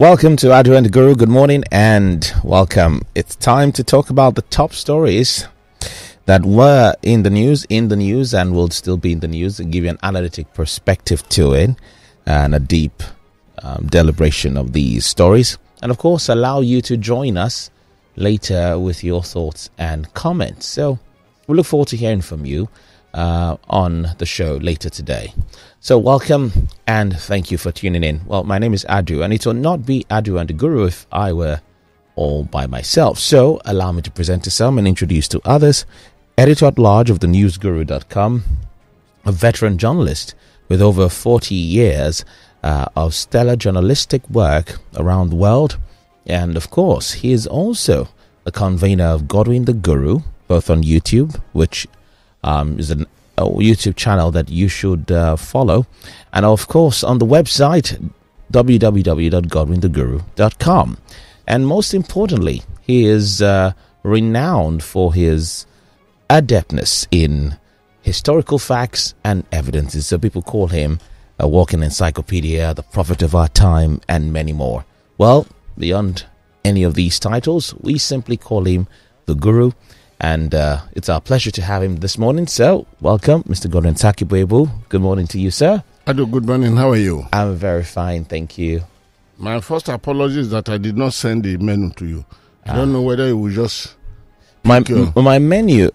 Welcome to Adu and the Guru. Good morning and welcome. It's time to talk about the top stories that were in the news, and will still be in the news, and give you an analytic perspective to it and a deep deliberation of these stories. And of course, allow you to join us later with your thoughts and comments. So we look forward to hearing from you on the show later today. So welcome and thank you for tuning in. Well, my name is Adu, and it will not be Adu and the Guru if I were all by myself. So allow me to present to some and introduce to others. Editor-at-large of the newsguru.com, a veteran journalist with over 40 years of stellar journalistic work around the world. And of course, he is also the convener of Godwin the Guru, both on YouTube, which is a YouTube channel that you should follow, and of course on the website www.godwintheguru.com. And most importantly, he is renowned for his adeptness in historical facts and evidences. So people call him a walking encyclopedia, the prophet of our time, and many more. Well, beyond any of these titles, we simply call him the Guru. And it's our pleasure to have him this morning. So, welcome, Mr. Godwin Sakibwebu. Good morning to you, sir. Adu, good morning. How are you? I'm very fine, thank you. My first apology is that I did not send the menu to you. I don't know whether it will just... My menu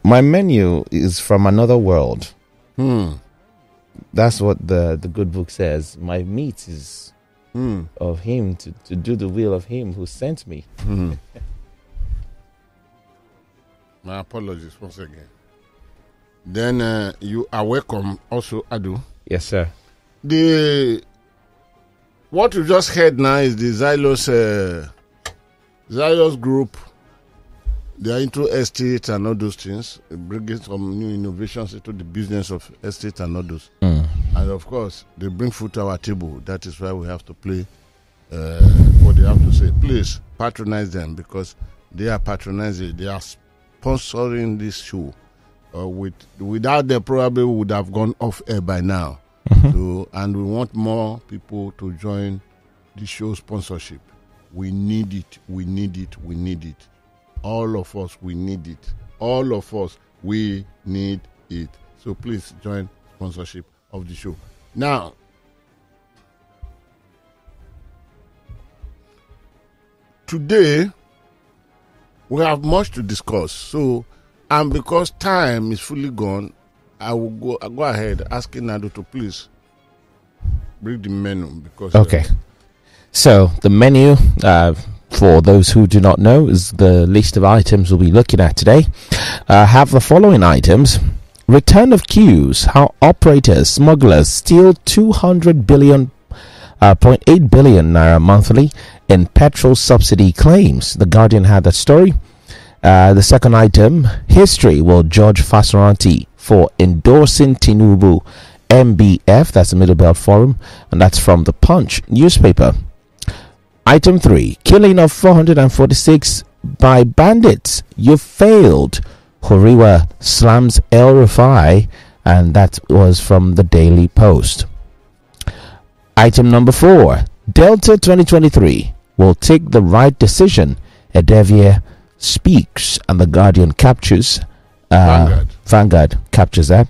is from another world. That's what the good book says. My meat is of him to do the will of him who sent me. My apologies once again. Then you are welcome also, Adu. Yes, sir. What you just heard now is the Xylos group. They are into estate and all those things, bringing some new innovations into the business of estate and all those. And of course, they bring food to our table. That is why we have to play what they have to say. Please patronize them, because they are patronizing. They are sponsoring this show. Without them, probably would have gone off air by now. So, and we want more people to join the show sponsorship. We need it. We need it. We need it. All of us, we need it. All of us, we need it. So please join sponsorship of the show. Now, today, we have much to discuss. So, and because time is fully gone, I will go ahead asking Nadu to please bring the menu. Because okay. So the menu, for those who do not know, is the list of items we'll be looking at today. Have the following items: return of queues, how operators, smugglers steal 200 billion. 0.8 billion naira monthly in petrol subsidy claims. The Guardian had that story. The second item, history will judge Fasoranti for endorsing Tinubu. MBF, that's the Middle Belt Forum, and that's from the Punch newspaper. Item 3, killing of 446 by bandits. You failed. HURIWA slams El-Rufai, and that was from the Daily Post. Item number 4, Delta 2023 will take the right decision. Edevbie speaks, and the Guardian captures. Vanguard captures that.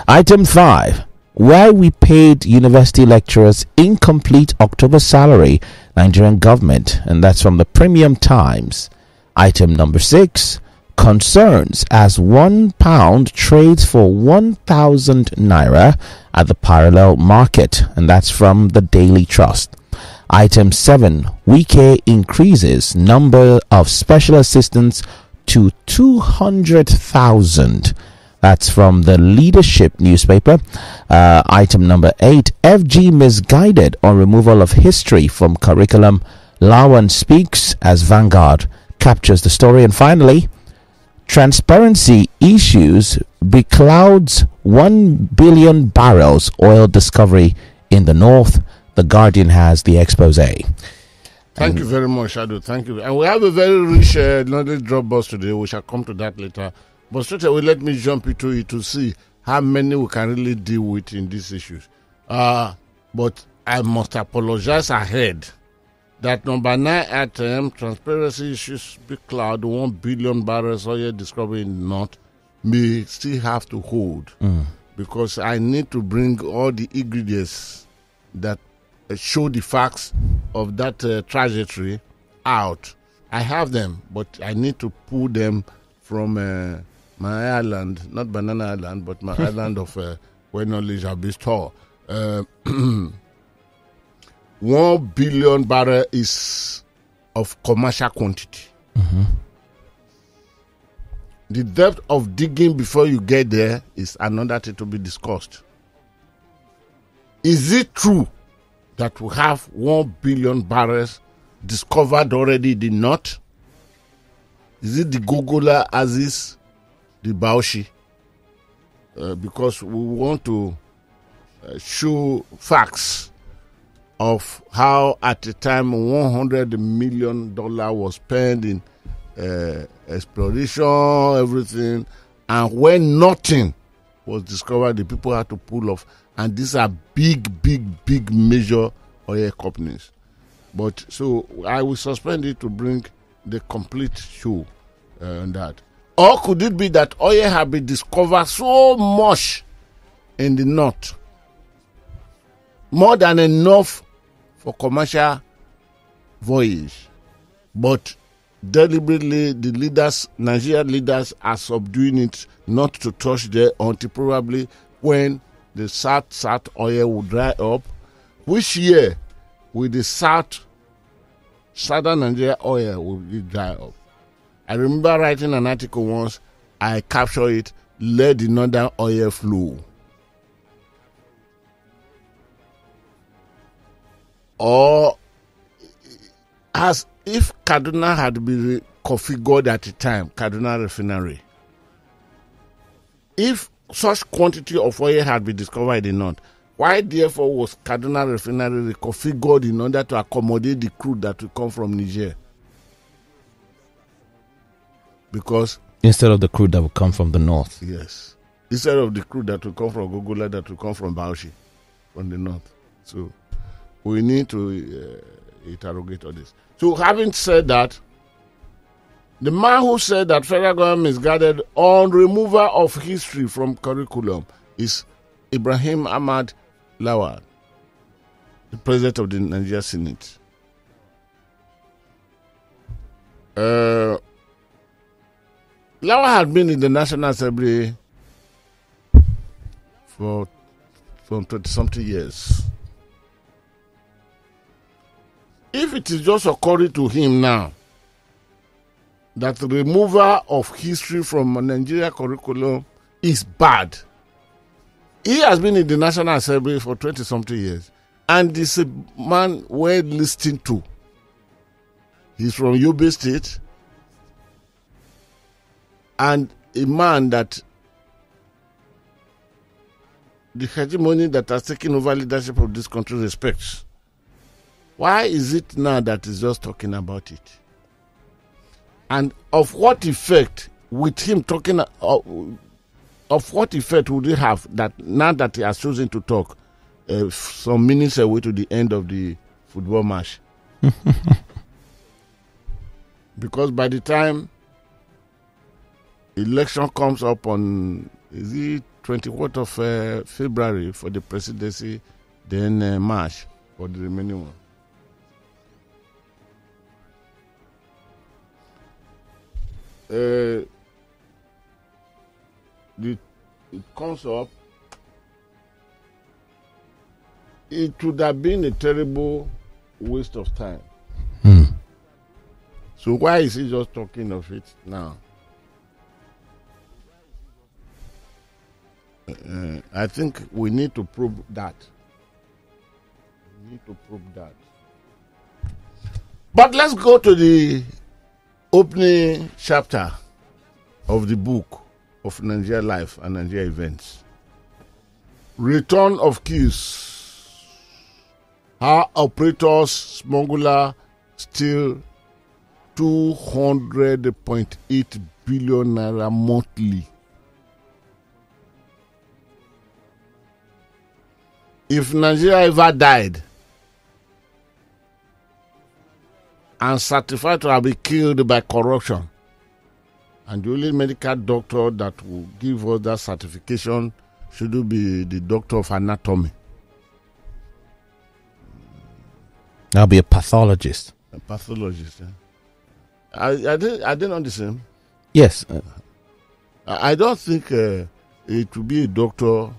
Item 5, why we paid university lecturers incomplete October salary, Nigerian government, and that's from the Premium Times. Item number 6, concerns as £1 trades for 1,000 naira at the parallel market, and that's from the Daily Trust. Item 7, Wike increases number of special assistants to 200,000. That's from the Leadership newspaper. Item number 8, FG misguided on removal of history from curriculum. Lawan speaks as Vanguard captures the story. And finally, transparency issues beclouds 1 billion barrels oil discovery in the north. The Guardian has the expose. Thank you very much, Adu. Thank you. And we have a very rich knowledge drop box today. We shall come to that later. But straight away, let me jump into it to see how many we can really deal with in these issues. But I must apologize ahead That number 9 item, transparency issues becloud 1 billion barrels oil discovery in the north, may still have to hold. Because I need to bring all the ingredients that show the facts of that trajectory out. I have them, but I need to pull them from my island, not Banana Island, but my island of where knowledge shall be stored. 1 billion barrel is of commercial quantity. The depth of digging before you get there is another thing to be discussed. Is it true that we have 1 billion barrels discovered already in the north? Is it the Gogola Aziz, the Bauchi? Because we want to show facts of how at the time $100 million was spent in exploration, everything, and when nothing was discovered, the people had to pull off. And these are big major oil companies. But so I will suspend it to bring the complete show on that. Or could it be that oil have been discovered so much in the north, more than enough for commercial voyage, but deliberately the leaders, Nigerian leaders, are subduing it not to touch there until probably when the south oil will dry up. Which year will the southern Nigeria oil will dry up? I remember writing an article once, I captured it, let the northern oil flow. Or as if Kaduna had been configured at the time, Kaduna refinery, if such quantity of oil had been discovered in the north, why therefore was Kaduna refinery reconfigured in order to accommodate the crude that will come from Niger? Because instead of the crude that will come from the north. Yes. Instead of the crude that will come from Gogola, that will come from Bauchi, from the north. So we need to interrogate all this. So having said that, the man who said that federal government misguided on removal of history from curriculum is Ibrahim Ahmad Lawan, the president of the Nigerian Senate. Lawan had been in the National Assembly for 20-something years. If it is just occurring to him now that the removal of history from a Nigeria curriculum is bad, he has been in the National Assembly for 20-something years, and is a man well listened to. He's from Yobe State, and a man that the hegemony that has taken over leadership of this country respects. Why is it now that he's just talking about it? And of what effect, with him talking, of what effect would it have that now that he has chosen to talk some minutes away to the end of the football match? Because by the time election comes up on, is it 24th of February for the presidency, then March for the remaining one. It comes up, it would have been a terrible waste of time. So why is he just talking of it now? I think we need to probe that. But let's go to the opening chapter of the book of Nigeria Life and Nigeria Events. Return of keys. How operators, smuggler, steal 200.8 billion naira monthly. If Nigeria ever died, and certified to have been killed by corruption. And the only medical doctor that will give us that certification should be the doctor of anatomy. That'll be a pathologist. A pathologist. Yeah. I didn't understand. Yes. I don't think it would be a doctor.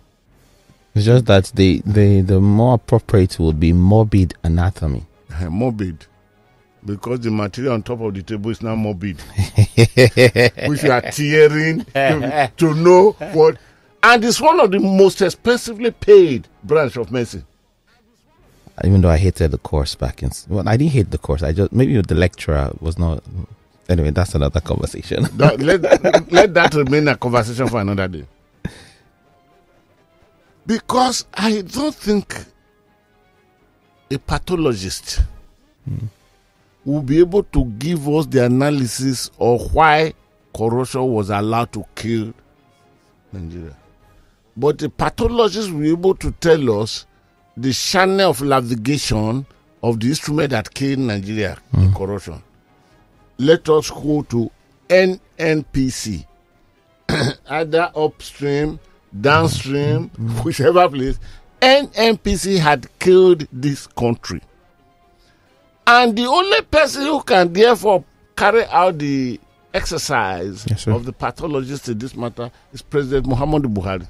It's just that the more appropriate would be morbid anatomy. Morbid. Because the material on top of the table is now morbid. Which you are tearing to know what. And it's one of the most expensively paid branch of medicine. Even though I hated the course back in... Well, I didn't hate the course. Maybe the lecturer was not... Anyway, that's another conversation. Let that remain a conversation for another day. Because I don't think a pathologist will be able to give us the analysis of why corruption was allowed to kill Nigeria. But the pathologist will be able to tell us the channel of navigation of the instrument that killed Nigeria, the corruption. Let us go to NNPC, either upstream, downstream, whichever place. NNPC had killed this country. And the only person who can therefore carry out the exercise of the pathologist in this matter is President Muhammadu Buhari.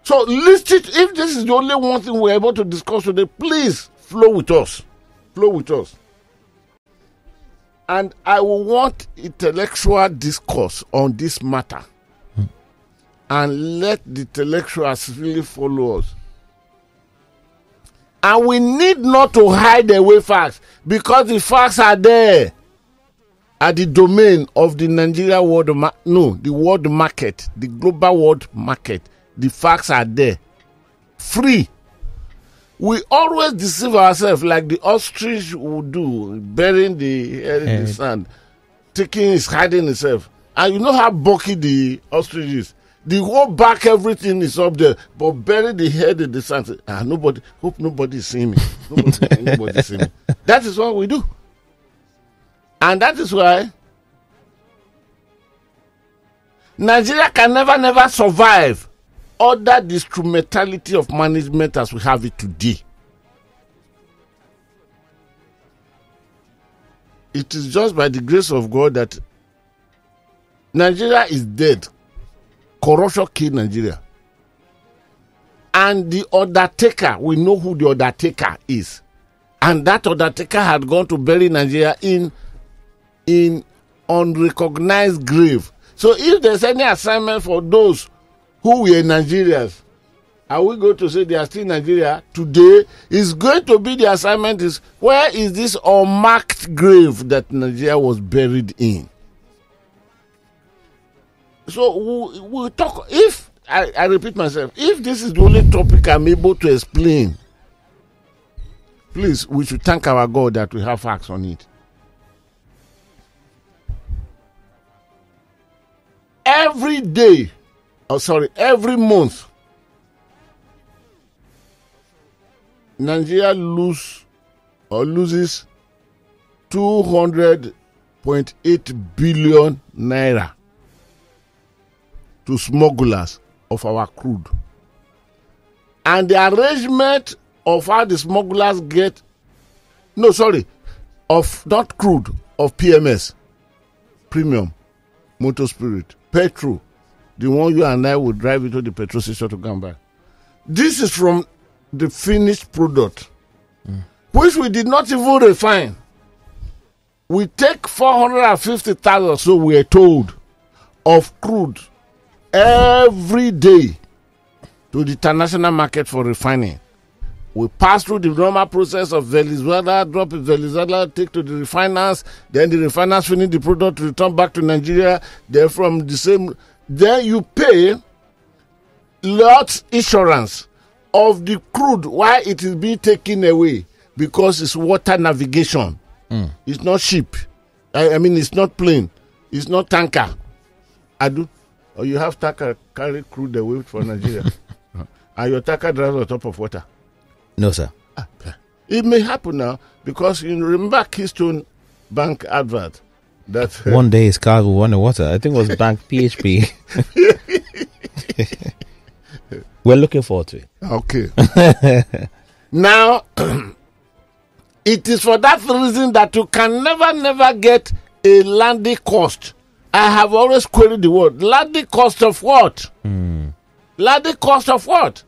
So list it. If this is the only one thing we're able to discuss today, please flow with us. Flow with us. And I will want intellectual discourse on this matter. And let the intellectuals really follow us. And we need not to hide away facts, because the facts are there at the domain of the Nigeria world, the world market, the global world market. The facts are there. Free. We always deceive ourselves like the ostrich would do, burying the head in the sand, hiding itself. And you know how bulky the ostrich is. The whole back, everything is up there, but bury the head in the sand. Hope nobody is seeing me. Nobody see me. That is what we do. And that is why Nigeria can never survive under the instrumentality of management as we have it today. It is just by the grace of God that Nigeria is dead. Corruption killed Nigeria. And the undertaker, we know who the undertaker is. And that undertaker had gone to bury Nigeria in unrecognized grave. So if there's any assignment for those who were Nigerians, are we going to say they are still Nigeria? Today is going to be the assignment is, where is this unmarked grave that Nigeria was buried in? So we'll talk, if, I repeat myself, if this is the only topic I'm able to explain, please, we should thank our God that we have facts on it. Every day, every month, Nigeria loses 200.8 billion naira to smugglers of our crude. And the arrangement of how the smugglers get, of not crude, of PMS, premium, motor spirit, petrol, the one you and I would drive into the petrol station to come back. This is from the finished product, which we did not even refine. We take 450,000, so we are told, of crude every day to the international market for refining. We pass through the normal process of Venezuela, drop in Venezuela, take to the refiners, then the refiners finish the product, return back to Nigeria, then from the same, then you pay lots insurance of the crude while it is being taken away, because it's water navigation. It's not ship. I mean, it's not plane. It's not tanker. Or you have tanker carry crude away for Nigeria. And your tanker drives on top of water. No, sir. It may happen now, because you remember Keystone bank advert that one day his car will underwater. I think it was Bank PHP. We're looking forward to it. Okay. Now, it is for that reason that you can never get a landing cost. I have always queried the word. Landing cost of what? Landing cost of what?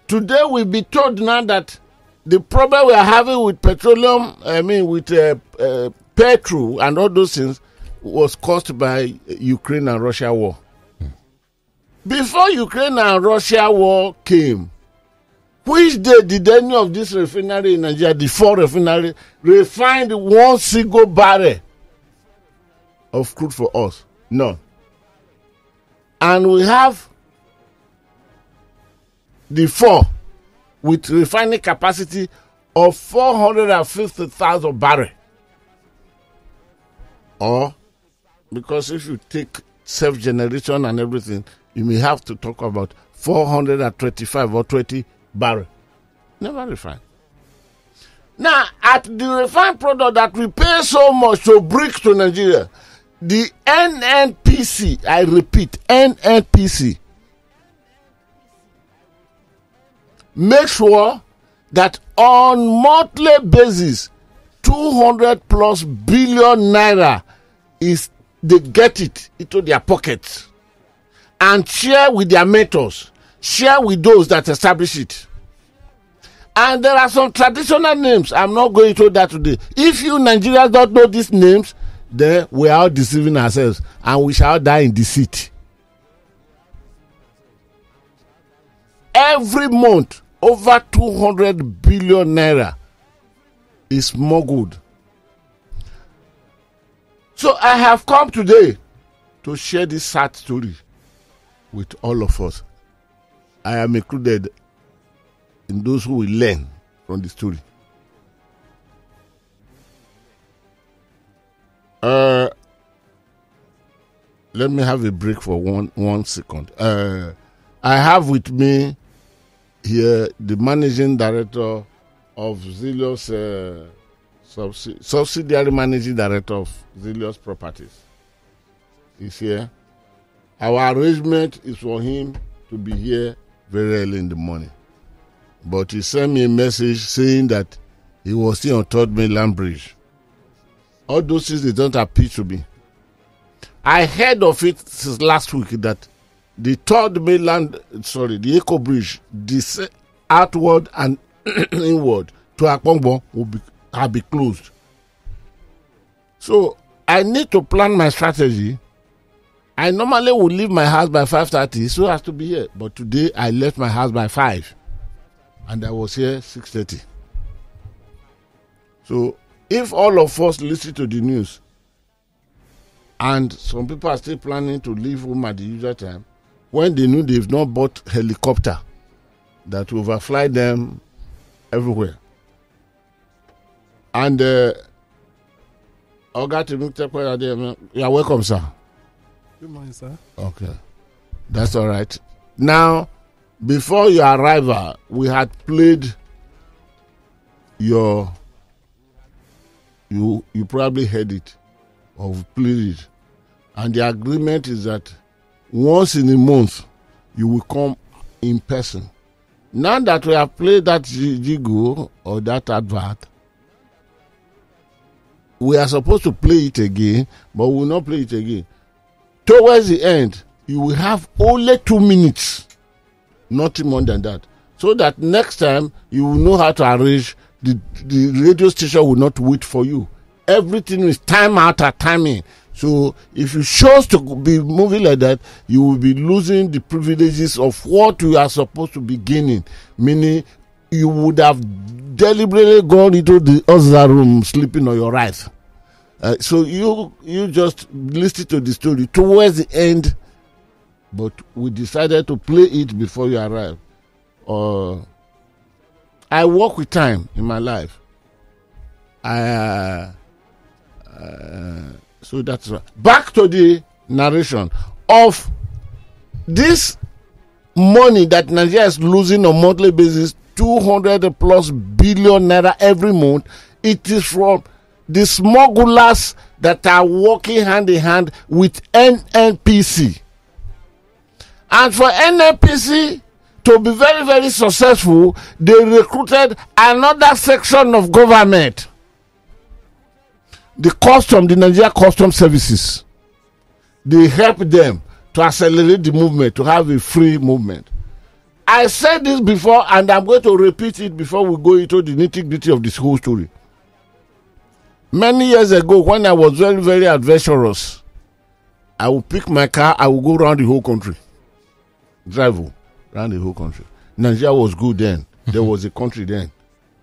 Today we'll be told now that the problem we are having with petroleum, with petrol and all those things was caused by Ukraine and Russia war. Before Ukraine and Russia war came, which day did any of this refinery in Nigeria, the 4 refineries, refined one single barrel of crude for us? None. And we have the 4 with refining capacity of 450,000 barrels. Or, because if you take self-generation and everything, you may have to talk about 425 or 20 barrels. Never refined. Now, at the refined product that we pay so much to bring to Nigeria, the NNPC, I repeat, NNPC, make sure that on monthly basis, 200 plus billion naira is they get it into their pockets and share with their mentors, share with those that establish it. And there are some traditional names. I'm not going to that today. If you Nigerians don't know these names, then we are all deceiving ourselves and we shall die in deceit. Every month, over 200 billion naira is smuggled. So I have come today to share this sad story with all of us. I am included in those who will learn from the story. Let me have a break for one second. I have with me here the managing director of Zelios, subsidiary managing director of Zelios Properties. He's here. Our arrangement is for him to be here very early in the morning. But he sent me a message saying that he was still on 3rd Mainland Bridge. All those things, they don't appeal to me. I heard of it since last week that the 3rd Mainland, the Eco Bridge, this outward and inward to Akpongbo will be closed. So I need to plan my strategy. I normally would leave my house by 5:30 so as to be here. But today I left my house by 5 and I was here 6:30. So if all of us listen to the news and some people are still planning to leave home at the usual time, when they know they've not bought helicopter that will overfly them everywhere. And you are welcome, sir. Good morning, sir. Okay, that's all right. Now, before your arrival, we had played you probably heard it or played it, and the agreement is that once in a month you will come in person. Now that we have played that jigo or that advert, we are supposed to play it again, but we will not play it again. Towards the end, you will have only 2 minutes, nothing more than that, so that next time you will know how to arrange. The radio station will not wait for you. Everything is time out at timing. So if you choose to be moving like that, you will be losing the privileges of what you are supposed to be gaining. Meaning, you would have deliberately gone into the other room sleeping on your right. So you just listen to the story towards the end, but we decided to play it before you arrive. I work with time in my life. So that's right. Back to the narration of this money that Nigeria is losing on a monthly basis, 200 plus billion naira every month. It is from the smugglers that are working hand in hand with NNPC. And for NNPC to be very, very successful, they recruited another section of government, the Nigeria Custom Services. They help them to accelerate the movement, to have a free movement. I said this before, and I'm going to repeat it before we go into the nitty-gritty of this whole story. Many years ago, when I was very, very adventurous, I would pick my car, I would go around the whole country. Drive around the whole country. Nigeria was good then. There was a country then.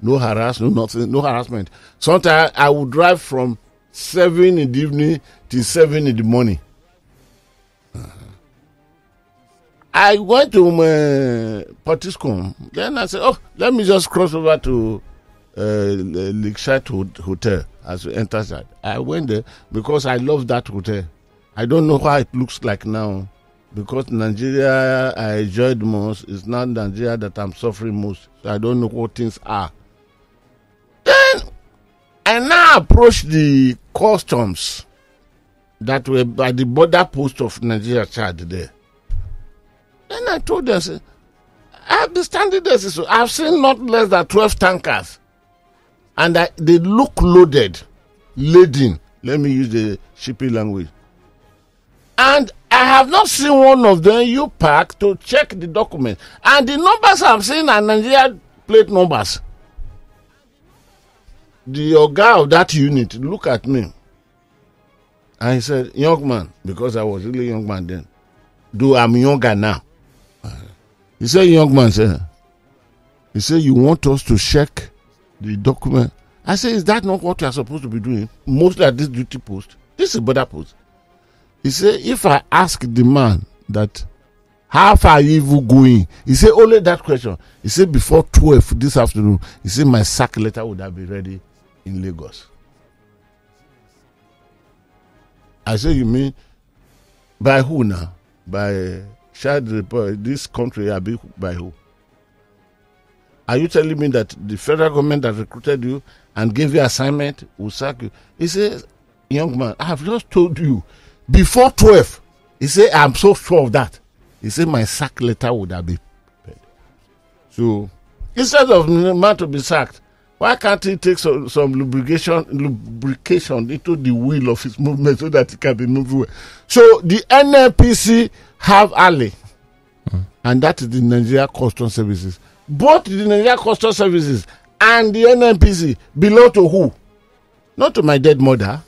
No harassment. Sometimes I would drive from 7 in the evening till 7 in the morning. I went to Patiscom. Then I said, let me just cross over to Lakeside Hotel as we enter that. I went there because I love that hotel. I don't know how it looks like now, because Nigeria I enjoyed most. It's not Nigeria that I'm suffering most. So I don't know what things are. Then I now approached the customs that were by the border post of Nigeria, Chad there. Then I told them, I've been standing there, so I've seen not less than 12 tankers. And they look loaded, laden. Let me use the shipping language. And I have not seen one of them you park to check the document. And the numbers I'm seeing are Nigeria plate numbers. The Oga of that unit look at me. And he said, young man, because I was really a young man then, though I'm younger now. He said, young man, sir. He said, you want us to check the document? I said, is that not what you are supposed to be doing? Mostly at this duty post. This is a border post. He said, if I ask the man that, how far are you even going? He said, only that question. He said, before 12 this afternoon, he said, my sack letter would have been ready in Lagos. I said, you mean, by who now? By child report, this country, by who? Are you telling me that the federal government that recruited you and gave you assignment will sack you? He says, young man, I have just told you, before 12, he said, I'm so sure of that. He said, my sack letter would have been paid. So, instead of the man to be sacked, why can't he take some lubrication into the wheel of his movement so that he can be moved away? So, the NNPC have alley, and that is the Nigeria Custom Services. Both the Nigeria Custom Services and the NNPC belong to who? Not to my dead mother.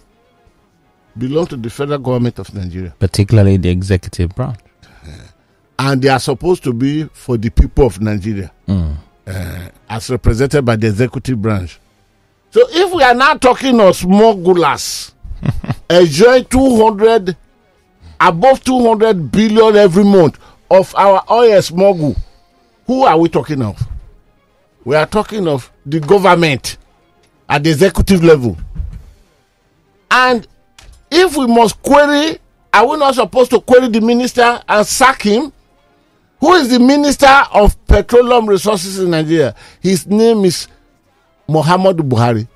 Belong to the federal government of Nigeria. Particularly the executive branch. And they are supposed to be for the people of Nigeria. As represented by the executive branch. So if we are now talking of smugglers, enjoy above 200 billion every month of our oil smuggle, who are we talking of? We are talking of the government at the executive level. And if we must query, are we not supposed to query the minister and sack him? Who is the Minister of Petroleum Resources in Nigeria? His name is Muhammadu Buhari,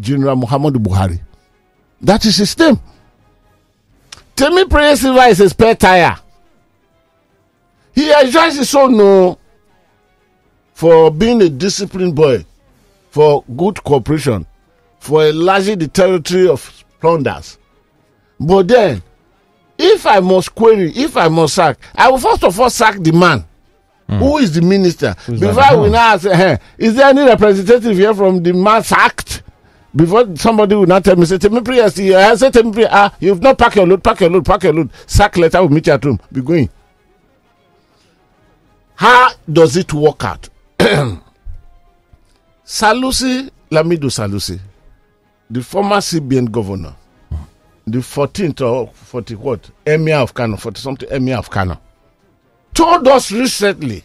General Muhammadu Buhari. That is his name. Temi Silva is a spare tire. He enjoys his own for being a disciplined boy, for good cooperation, for enlarging the territory of plunders. But then, if I must query, if I must sack, I will first of all sack the man. Who is the minister? Before I will now say, hey, is there any representative here from the man sacked? Before somebody will not tell me, say, you've not packed your load. Sack letter will meet you at home. Be going. How does it work out? Lamido Salusi, the former CBN governor, the 14th or 40 what? Emir of Kano, 40 something Emir of Kano, told us recently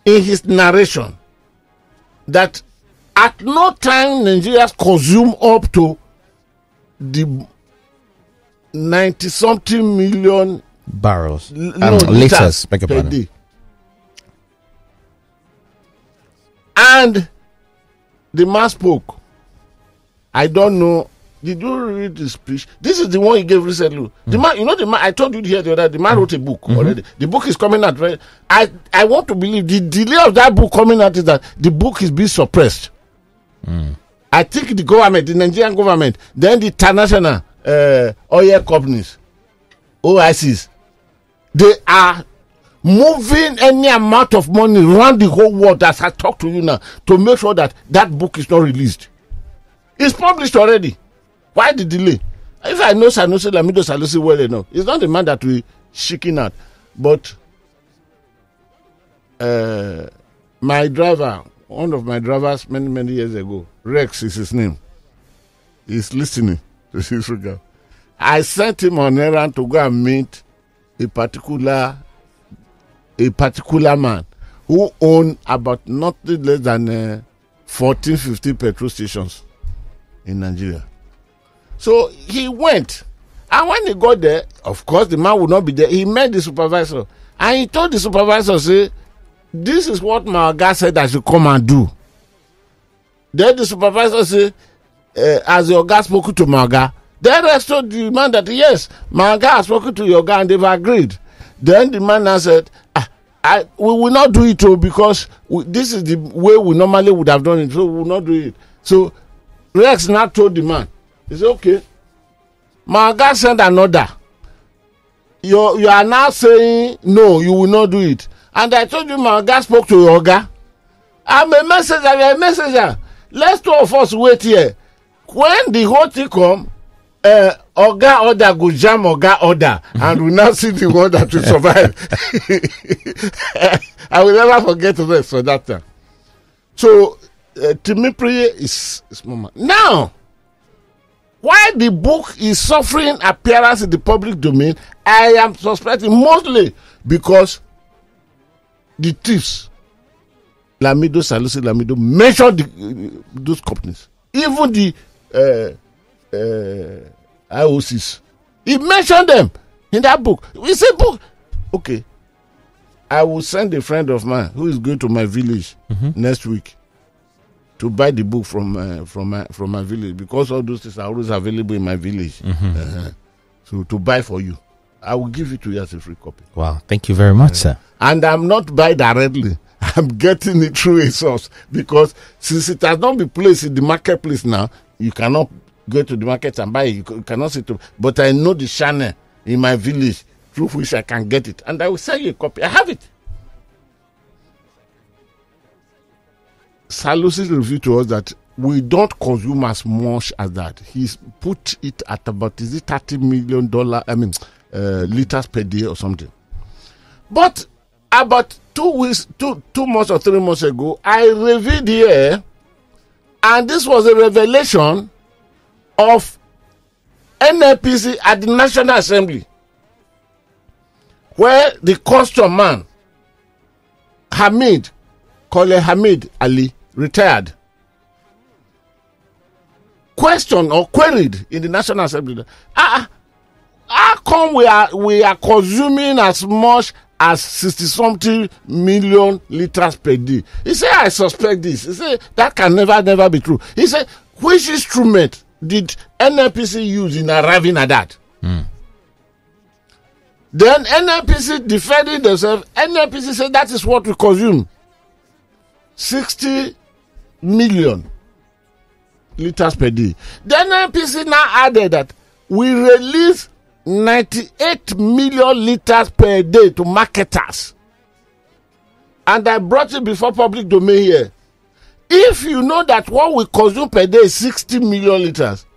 in his narration that at no time Nigerians consume up to the 90 something million barrels, liters per day. And the man spoke. I don't know Did you read the speech? This is the one he gave recently. The man, the man, I told you here the other day, the man wrote a book already. The book is coming out. Right? I want to believe the delay of that book coming out is that the book is being suppressed. I think the government, the Nigerian government, then the international oil companies, OICs, they are moving any amount of money around the whole world as I talk to you now to make sure that that book is not released. It's published already. Why the delay? If I know Sanusi Lamido Sanusi well enough, it's not the man that we shaking at. But my driver, one of my drivers many years ago, Rex is his name. He's listening to this regard. I sent him on errand to go and meet a particular man who owned about nothing less than 14, 15 petrol stations in Nigeria. So he went, and when he got there, of course the man would not be there. He met the supervisor, and he told the supervisor, say, this is what my guy said I should come and do. Then the supervisor said, as your guy spoke to my guy, then Rex told the man that yes, my guy has spoken to your guy and they've agreed. Then the man now said, we will not do it because this is the way we normally would have done it, so we will not do it. So Rex now told the man, he said, okay, my guy sent an order. You are now saying no, you will not do it. And I told you my guy spoke to your guy. I'm a messenger, you're a messenger. Let's two of us wait here. When the whole thing come, Oga order go jam Oga order, and we now see the one that will survive. I will never forget this for that time. So, Timipri is moment. Now, why the book is suffering appearance in the public domain, I am suspecting mostly because the thieves, Lamido, Sanusi Lamido, mentioned those companies. Even the IOCs. He mentioned them in that book. It's a book. Okay. I will send a friend of mine who is going to my village next week to buy the book from my village, because all those things are always available in my village. So to buy for you. I will give it to you as a free copy. Wow. Thank you very much, sir. And I'm not buying directly. I'm getting it through a source, because since it has not been placed in the marketplace now, you cannot go to the market and buy it. You cannot see it. But I know the channel in my village through which I can get it, and I will sell you a copy. I have it. Salusi's review to us that we don't consume as much as that. He's put it at about, is it $30 million? Liters per day or something. But about 2 months or 3 months ago, I reviewed here, and this was a revelation of NNPC at the National Assembly, where the custom man, Colonel Hamid Ali, retired, questioned or queried in the National Assembly, how come we are consuming as much as 60-something million liters per day? He said, I suspect this. He said, that can never be true. He said, which instrument did NNPC use in arriving at that? Then NNPC defending themselves, NNPC said that is what we consume. 60 million liters per day. Then NNPC now added that we release 98 million liters per day to marketers. And I brought it before public domain here. If you know that what we consume per day is 60 million liters,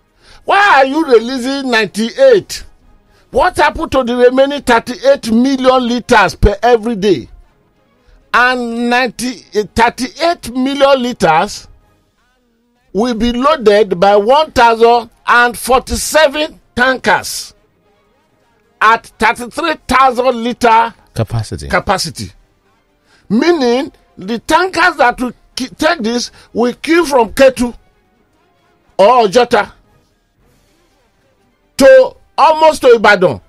why are you releasing 98? What happened to the remaining 38 million liters per every day? And 38 million liters will be loaded by 1,047 tankers at 33,000 liter capacity. Meaning the tankers that will take this will queue from Ketu or Ojota to almost to Ibadan,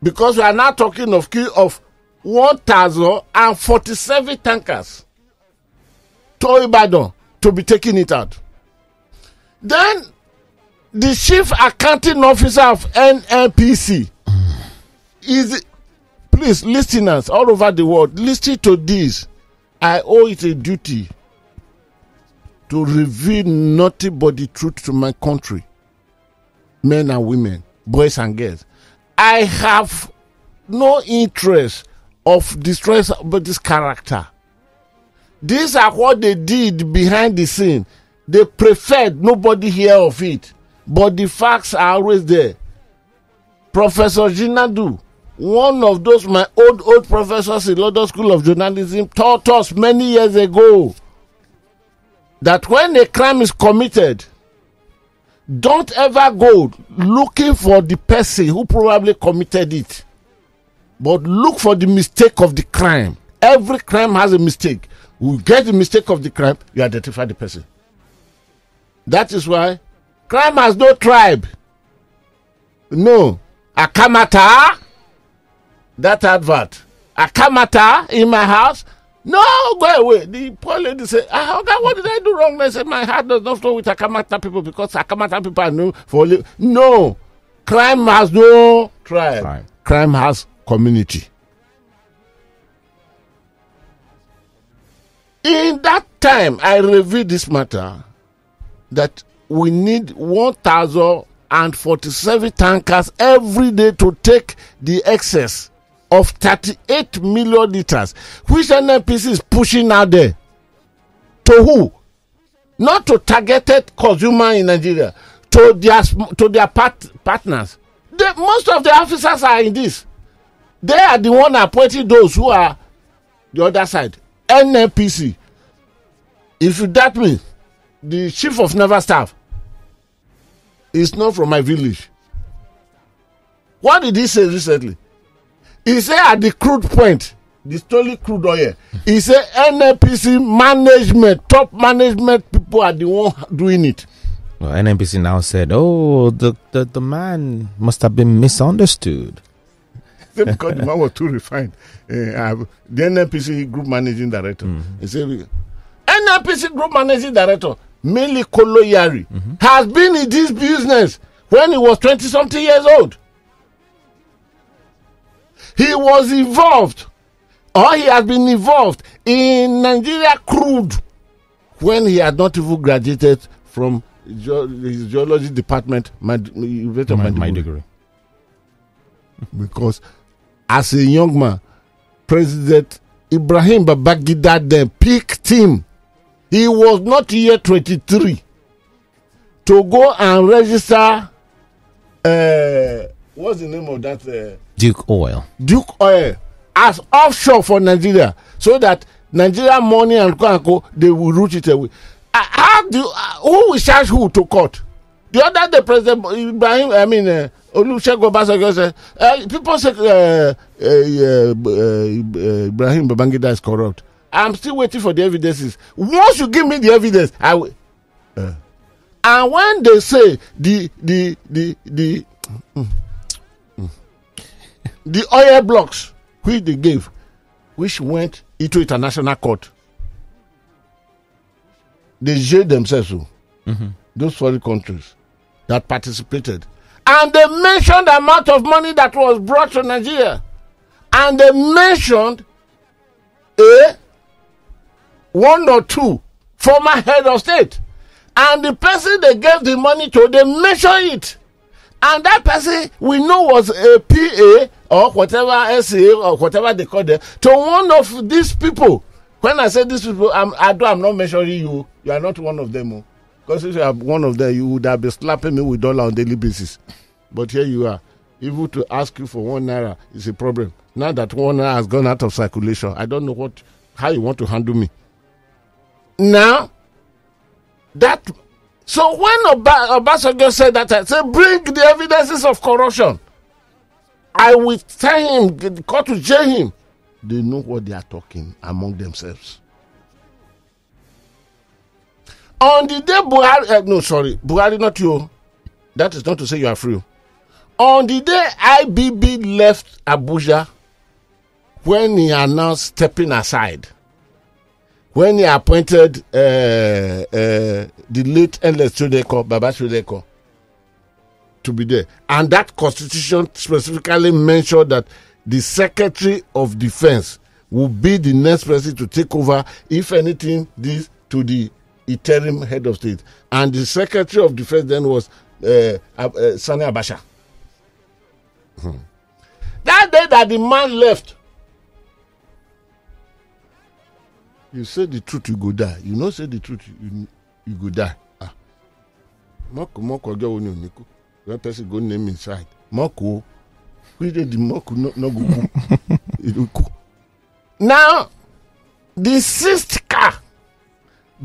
because we are now talking of queue of 1,047 tankers to Ibadan to be taking it out. Then The chief accounting officer of NNPC is, please, listeners all over the world, listen to this. I owe it a duty to reveal nothing but the truth to my country, men and women, boys and girls. I have no interest of destroying somebody's character. These are what they did behind the scene. They preferred nobody hear of it, but the facts are always there. Professor Jinadu, one of those my old professors in London School of Journalism, taught us many years ago that when a crime is committed, don't ever go looking for the person who probably committed it, but look for the mistake of the crime. Every crime has a mistake. You get the mistake of the crime, you identify the person. That is why crime has no tribe. No. Akamata, that advert. Akamata in my house. No, go away. The poor lady said, what did I do wrong? I said, my heart does not flow with Akamata people because Akamata people are known for... No. Crime has no tribe. Crime has community. In that time, I revealed this matter that we need 1,047 tankers every day to take the excess of 38 million liters, which NNPC is pushing out there. To who? Not to targeted consumer in Nigeria, to their partners. Most of the officers are in this. They are the one appointing those who are the other side. NNPC. If you doubt me, the chief of naval staff is not from my village. What did he say recently? He said at the crude point, the stolen crude oil, he said NNPC management, top management people are the one doing it. Well, NNPC now said, oh, the man must have been misunderstood. Because the man was too refined. The NNPC group managing director, he said, NNPC group managing director, Mele Koloyari, has been in this business when he was 20-something years old. He was involved, or he has been involved in Nigeria crude when he had not even graduated from his geology department, my degree. Because as a young man, President Ibrahim Babangida then picked him. He was not yet 23 to go and register. What's the name of that? Duke Oil as offshore for Nigeria, so that Nigeria money and co they will root it away. Who will charge who to court? The other day, President Ibrahim, Olusegun Obasanjo said, people say Ibrahim Babangida is corrupt. I'm still waiting for the evidences. Once you give me the evidence, I will. And when they say the oil blocks which they gave, which went into international court, they jailed themselves. Those foreign countries that participated, and they mentioned the amount of money that was brought to Nigeria, and they mentioned one or two former head of state, and the person they gave the money to, they mentioned it, and that person we know was a PA or whatever SA or whatever they call them to one of these people. When I say these people, I'm not mentioning you. You are not one of them. Because if you are one of them, you would have been slapping me with dollar on daily basis. But here you are. Even to ask you for 1 naira is a problem. Now that 1 naira has gone out of circulation, I don't know how you want to handle me. Now, so when Obasanjo said that, I said, bring the evidences of corruption. I will tell him, the court will jail him. They know what they are talking among themselves. On the day Buhari, not you. That is not to say you are free. On the day IBB left Abuja, when he announced stepping aside, when he appointed the late Endless Chodeko, Baba Chodeko, to be there. And that constitution specifically mentioned that the Secretary of Defense will be the next person to take over, if anything, this to the interim head of state. And the Secretary of Defense then was Sani Abacha. That day that the man left, you say the truth, you go die. You not say the truth, you go die. When person go name inside, Moko, we did the Moko no go. Now, the sixth car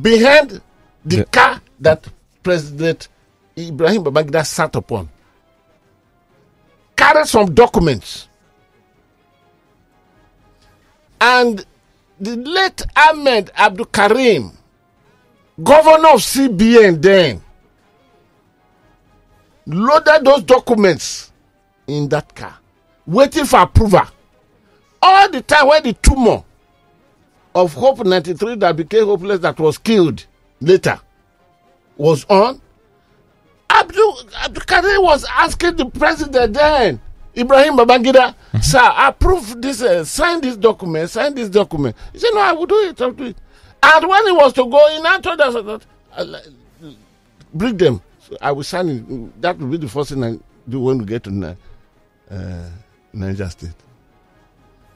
behind the car that President Ibrahim Babangida sat upon carried some documents, and the late Ahmed Abdul Karim, governor of CBN then, loaded those documents in that car, waiting for approval. All the time when the tumor of Hope 93 that became hopeless, that was killed later, was on, Abdul Karim was asking the president then, Ibrahim Babangida, sir, approve this, sign this document. He said, no, I will do it. I'll do it. And when he was to go in, I told us, bring them. So I will sign it. That will be the first thing I do when we get to Niger State.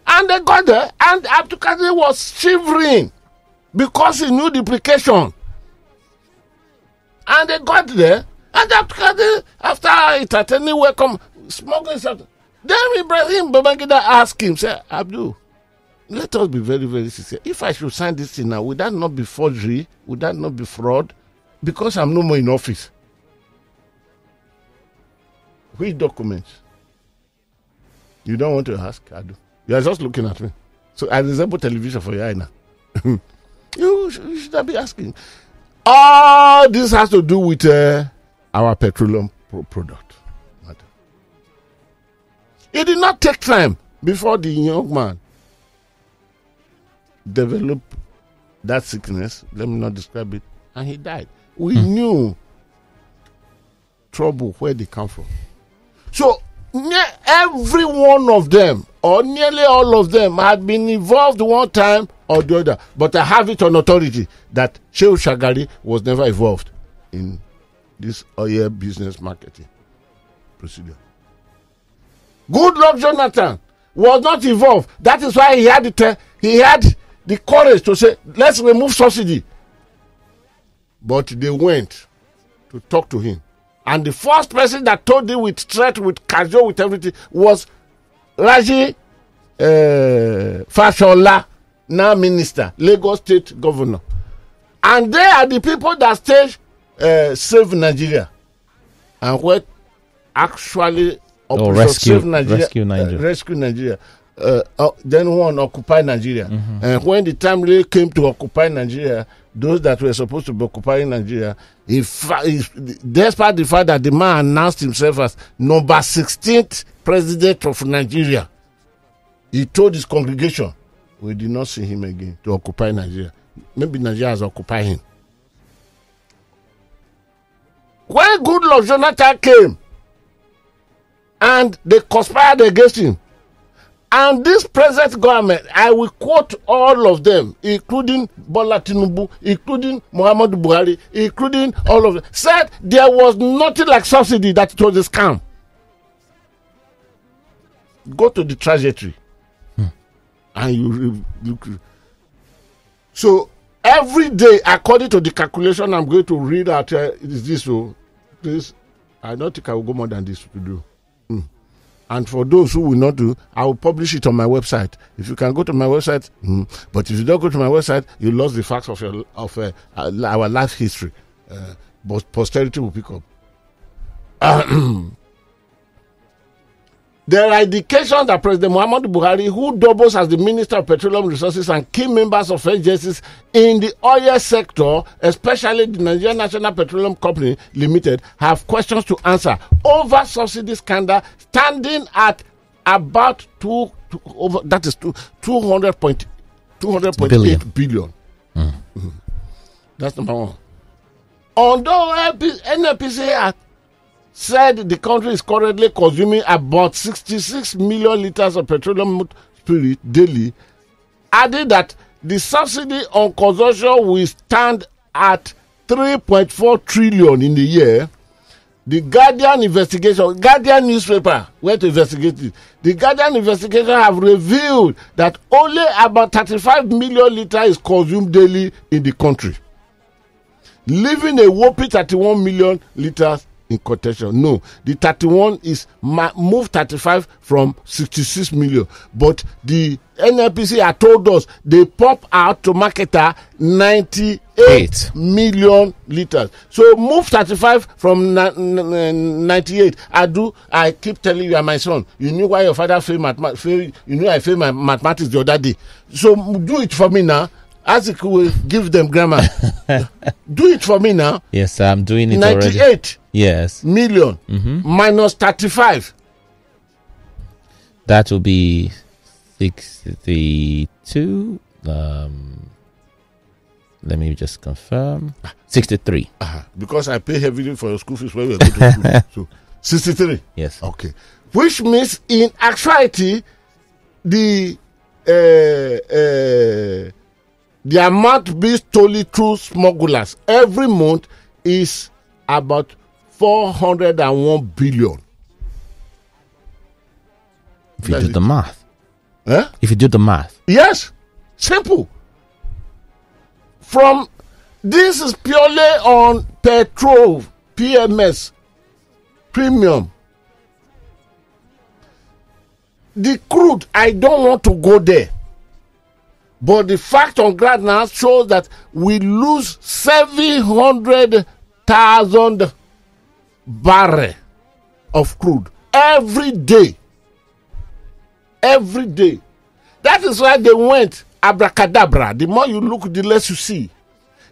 And they got there, and Abdul Karim was shivering because he knew the implication. And they got there, and Abdul Karim, after entertaining welcome, smoking something. Then Ibrahim Babangida asked him, say, Abdul, let us be very, very sincere. If I should sign this thing now, would that not be forgery? Would that not be fraud? Because I'm no more in office. Which documents? You don't want to ask, Adu. You are just looking at me. So I resemble television for your eye now. You should not be asking. All this has to do with our petroleum product. It did not take time before the young man developed that sickness. Let me not describe it. And he died. We knew trouble where they come from. So every one of them, or nearly all of them, had been involved one time or the other. But I have it on authority that Shehu Shagari was never involved in this oil business marketing procedure. Goodluck Jonathan was not involved. That is why he had the courage to say, let's remove subsidy. But they went to talk to him. And the first person that told him with threat, with casual, with everything, was Raji Fashola, now minister, Lagos State governor. And they are the people that staged Save Nigeria. And what actually rescue Nigeria. Then one Occupy Nigeria. And when the time really came to occupy Nigeria, those that were supposed to be occupying Nigeria, despite the fact that the man announced himself as number 16th president of Nigeria, he told his congregation, we did not see him again to occupy Nigeria. Maybe Nigeria has occupied him. When Goodluck Jonathan came, and they conspired against him, and this present government, I will quote all of them, including Bola Tinubu, including Muhammadu Buhari, including all of them, said there was nothing like subsidy, that it was a scam. Go to the trajectory, and you look. So every day, according to the calculation I'm going to read out, is this. So please, I don't think I will go more than this to do. And for those who will not do, I will publish it on my website. If you can go to my website, but if you don't go to my website, you lost the facts of our life history. But posterity will pick up. There are indications that President Muhammadu Buhari, who doubles as the Minister of Petroleum Resources and key members of agencies in the oil sector, especially the Nigerian National Petroleum Company Limited, have questions to answer over subsidy scandal standing at about 200.8 billion. That's number one. Although NNPC had said the country is currently consuming about 66 million liters of petroleum spirit daily, adding that the subsidy on consumption will stand at 3.4 trillion in the year. The Guardian newspaper went to investigate it. The Guardian investigation have revealed that only about 35 million liters is consumed daily in the country, leaving a whopping 31 million liters in contention. No, the 31 is moved 35 from 66 million. But the NNPC had told us they pop out to marketer 98 million liters. So move 35 from 98. I keep telling you, my son, you knew why your father failed mathematics. You knew I failed my mathematics the other day. So do it for me now. As it will give them grammar. Do it for me now. Yes, I'm doing it 98 already. Yes. Million minus 35. That will be 62. Let me just confirm. 63. Because I pay heavily for your school fees when we go to school. So 63. Yes. Okay. Which means in actuality, the amount being stolen through smugglers every month is about 401 billion. If you do the math. Eh? If you do the math. Yes. Simple. This is purely on petrol, PMS, premium. The crude, I don't want to go there. But the fact on ground now shows that we lose 700,000 barrels of crude every day. Every day. That is why they went abracadabra. The more you look, the less you see.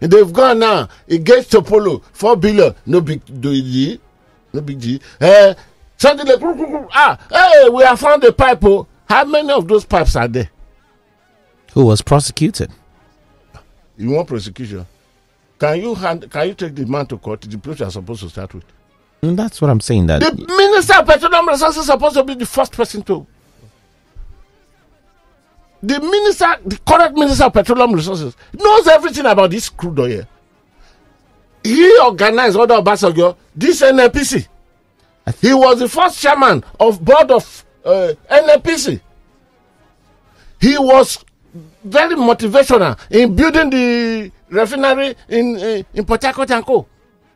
And they've gone now against Topolo, 4 billion. No big deal. No big deal. Suddenly, we have found a pipe. Oh. How many of those pipes are there? Who was prosecuted? You want prosecution? Can you take the man to court? The place you are supposed to start with. And that's what I'm saying. That the Minister of Petroleum Resources is supposed to be the first person to. The current Minister of Petroleum Resources knows everything about this crude oil. He organized under Obasanjo this NNPC. He was the first chairman of board of NNPC. He was very motivational in building the refinery in Port Harcourt and Co.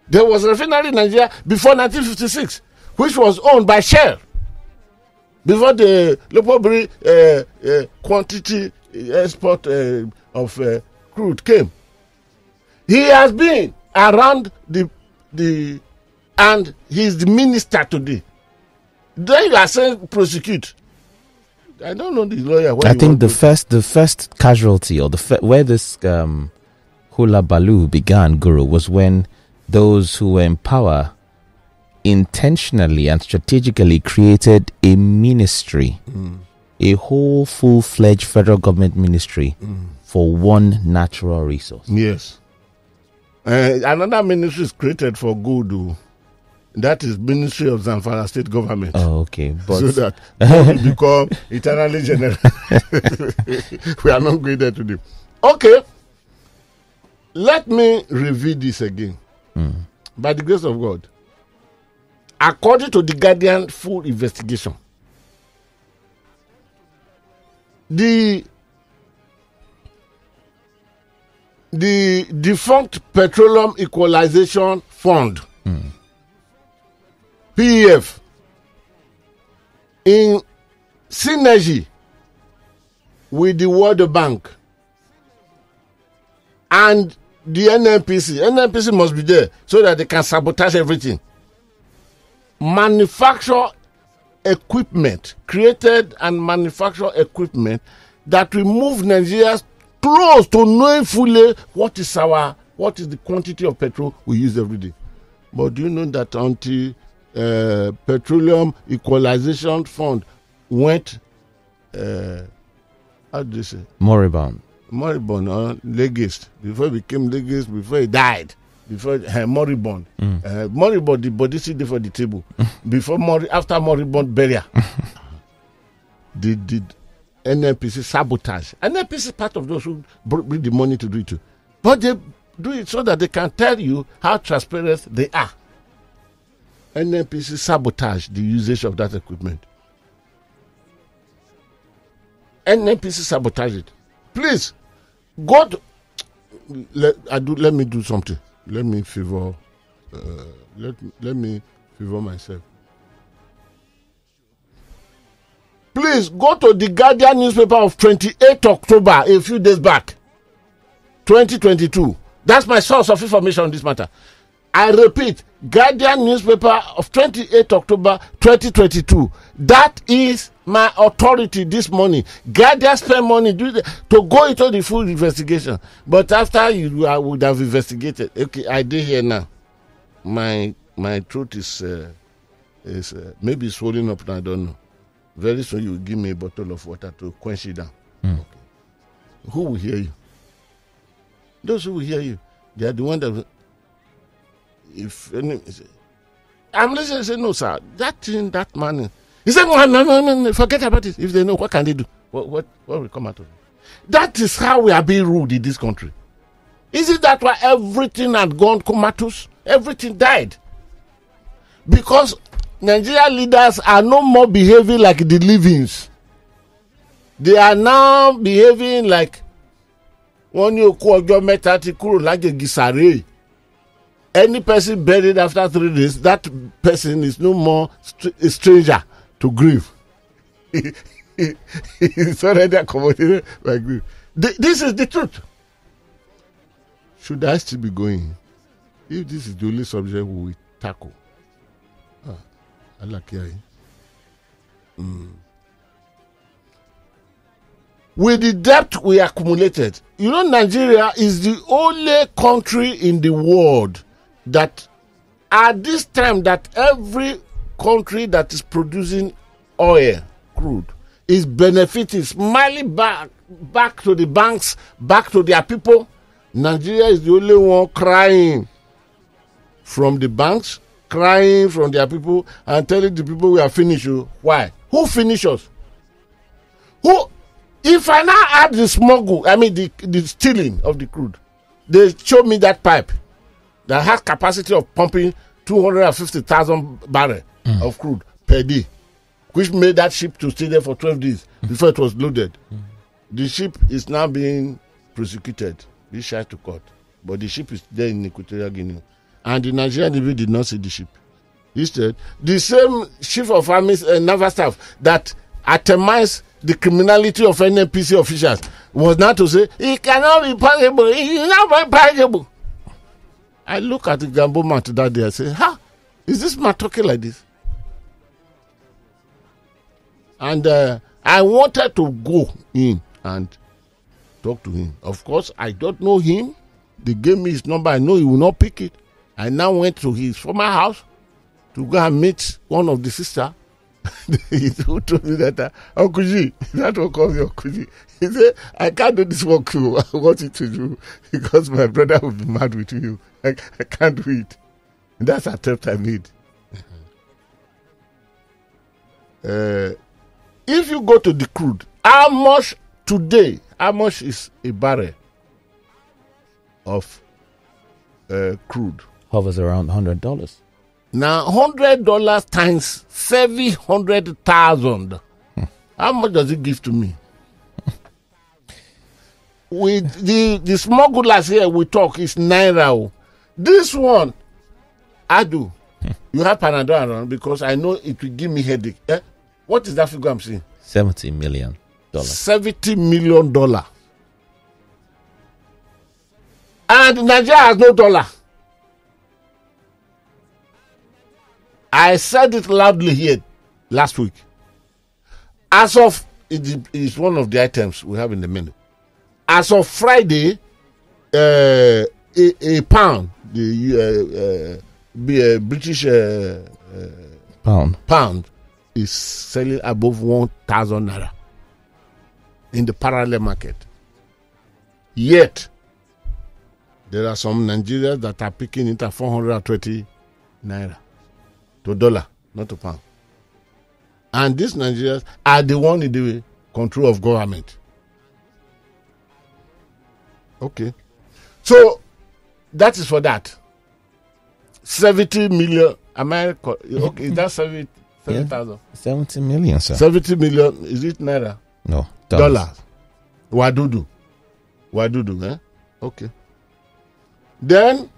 There was a refinery in Nigeria before 1956, which was owned by Shell. Before the Lopobri quantity export of crude came, he has been around and he's the minister today. Then you are saying prosecute. I don't know the lawyer. I think the first casualty or where this hula baloo began, Guru, was when those who were in power intentionally and strategically created a ministry, a whole full-fledged federal government ministry for one natural resource. Yes. Another ministry is created for good. That is Ministry of Zamfara State Government. Oh, okay. But so that we become eternally general. We are not going there today. Okay. Let me review this again. By the grace of God. According to the Guardian full investigation, the defunct Petroleum Equalization Fund, PEF, in synergy with the World Bank and the NNPC must be there so that they can sabotage everything. Manufacture equipment, created and manufacture equipment that will move Nigeria close to knowing fully what is the quantity of petrol we use every day. But do you know that until Petroleum Equalization Fund went, how do you say? moribund, legist, before he became legist, before he died, before moribund. Moribund, the body sit there for the table. After moribund burial, the NNPC sabotage. NNPC is part of those who bring the money to do it too. But they do it so that they can tell you how transparent they are. NNPC sabotage the usage of that equipment. NNPC sabotage it. Please, God, let me do something. Let me favor. Let me favor myself. Please go to the Guardian newspaper of 28 October, a few days back, 2022. That's my source of information on this matter. I repeat, Guardian newspaper of 28 October 2022. That is my authority this morning. Guardian spend money to go into the full investigation. But after I would have investigated. Okay, I did here now. My throat is maybe swollen up. I don't know. Very soon you will give me a bottle of water to quench it down. Okay. Who will hear you? Those who will hear you, they are the one that. If any, I'm listening, say no, sir. That thing, that man. He said, no, forget about it. If they know, what can they do? What will come out of it? That is how we are being ruled in this country. Is it that why everything had gone comatose? Everything died because Nigerian leaders are no more behaving like the livings. They are now behaving like one you call your metati like a gisare. Any person buried after 3 days, that person is no more a stranger to grief. He's already accommodated by grief. This is the truth. Should I still be going? If this is the only subject we will tackle. I like hearing. With the debt we accumulated, Nigeria is the only country in the world that at this time that every country that is producing oil, crude, is benefiting, smiling back to the banks, back to their people. Nigeria is the only one crying from the banks, crying from their people, and telling the people we are finished. Why? Who finished us? Who? If I now add the the stealing of the crude, they show me that pipe that has capacity of pumping 250,000 barrels of crude per day, which made that ship to stay there for 12 days before it was loaded. The ship is now being prosecuted, be charged to court, but the ship is there in Equatorial Guinea, and the Nigerian Navy did not see the ship. Instead, the same chief of army's naval staff that atomized the criminality of NNPC officials was now to say it cannot be possible. It is not possible. I look at the Gambo man that day and say, is this man talking like this? And I wanted to go in and talk to him. Of course, I don't know him. They gave me his number. I know he will not pick it. I now went to his former house to go and meet one of the sisters. Who told me that Uncle G, that will call me Uncle G. He said, I can't do this work I want you to do because my brother will be mad with you. I can't do it. And that's the attempt I made. If you go to the crude, how much is a barrel of crude? Hovers around $100. Now, $100 times 700,000. How much does it give to me? With the smugglers here, we talk is naira. This one, I do. You have Panadol around because I know it will give me headache. What is that figure I'm seeing? $70 million. $70 million. And Nigeria has no dollar. I said it loudly here last week. As of, it is one of the items we have in the menu. As of Friday, a pound, the British pound is selling above 1,000 naira in the parallel market. Yet, There are some Nigerians that are picking it at 420 naira to dollar, not to pound. And these Nigerians are the one in the control of government. Okay. So, that is for that. 70 million. America. Okay, is that 70,000? 70 million, sir. 70 million. Is it naira? No. Dollars. Wadudu, eh? Okay. Then,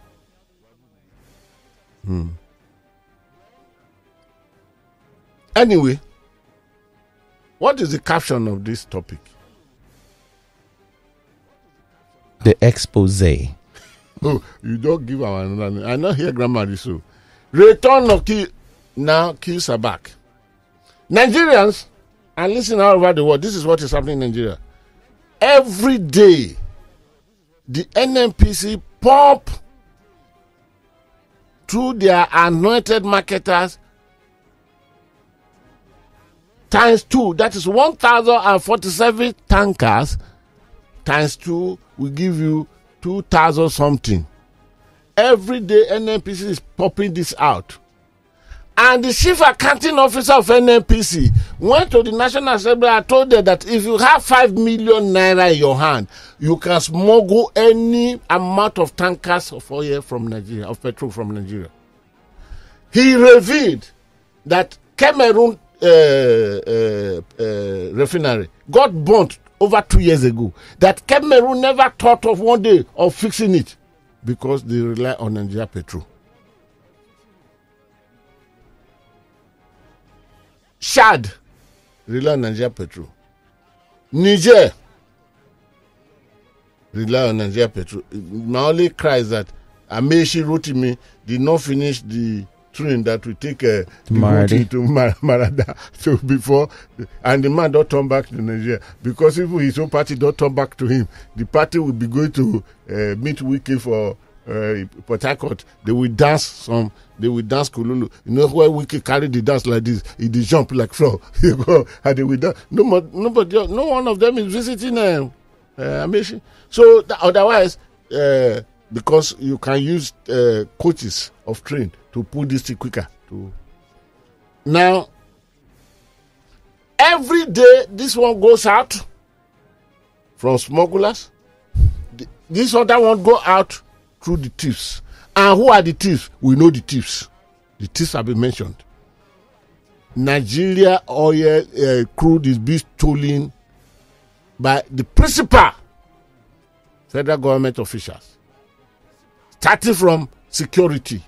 anyway, what is the caption of this topic? The expose. Oh, you don't give our another. I not hear grammar so. Return of keys are back. Nigerians, and listen all over the world, this is what is happening in Nigeria. Every day, the NNPC pump through their anointed marketers times 2. That is 1,047 tankers times 2 will give you 2,000 something. Every day NNPC is popping this out. And the chief accounting officer of NNPC went to the National Assembly and told them that if you have 5 million naira in your hand, you can smuggle any amount of tankers of oil from Nigeria, of petrol from Nigeria. He revealed that Cameroon refinery got burnt over 2 years ago. That Cameroon never thought of one day of fixing it because they rely on Nigeria petrol. Chad rely on Nigeria petrol. Niger rely on Nigeria petrol. My only cry is that Amechi Rotimi did not finish the train that will take to Marada so before, and the man don't turn back to Nigeria because if his own party don't turn back to him, the party will be going to meet Wike for Port Harcourt. They will dance Kululu. You know why Wike carry the dance like this? He jump like floor. You go and they will dance. No one of them is visiting Amechi. So otherwise, because you can use coaches of train to pull this thing quicker. Now, every day this one goes out from smugglers. This other one go out through the thieves. And who are the thieves? We know the thieves. The thieves have been mentioned. Nigeria oil crude is being stolen by the principal federal government officials, starting from security.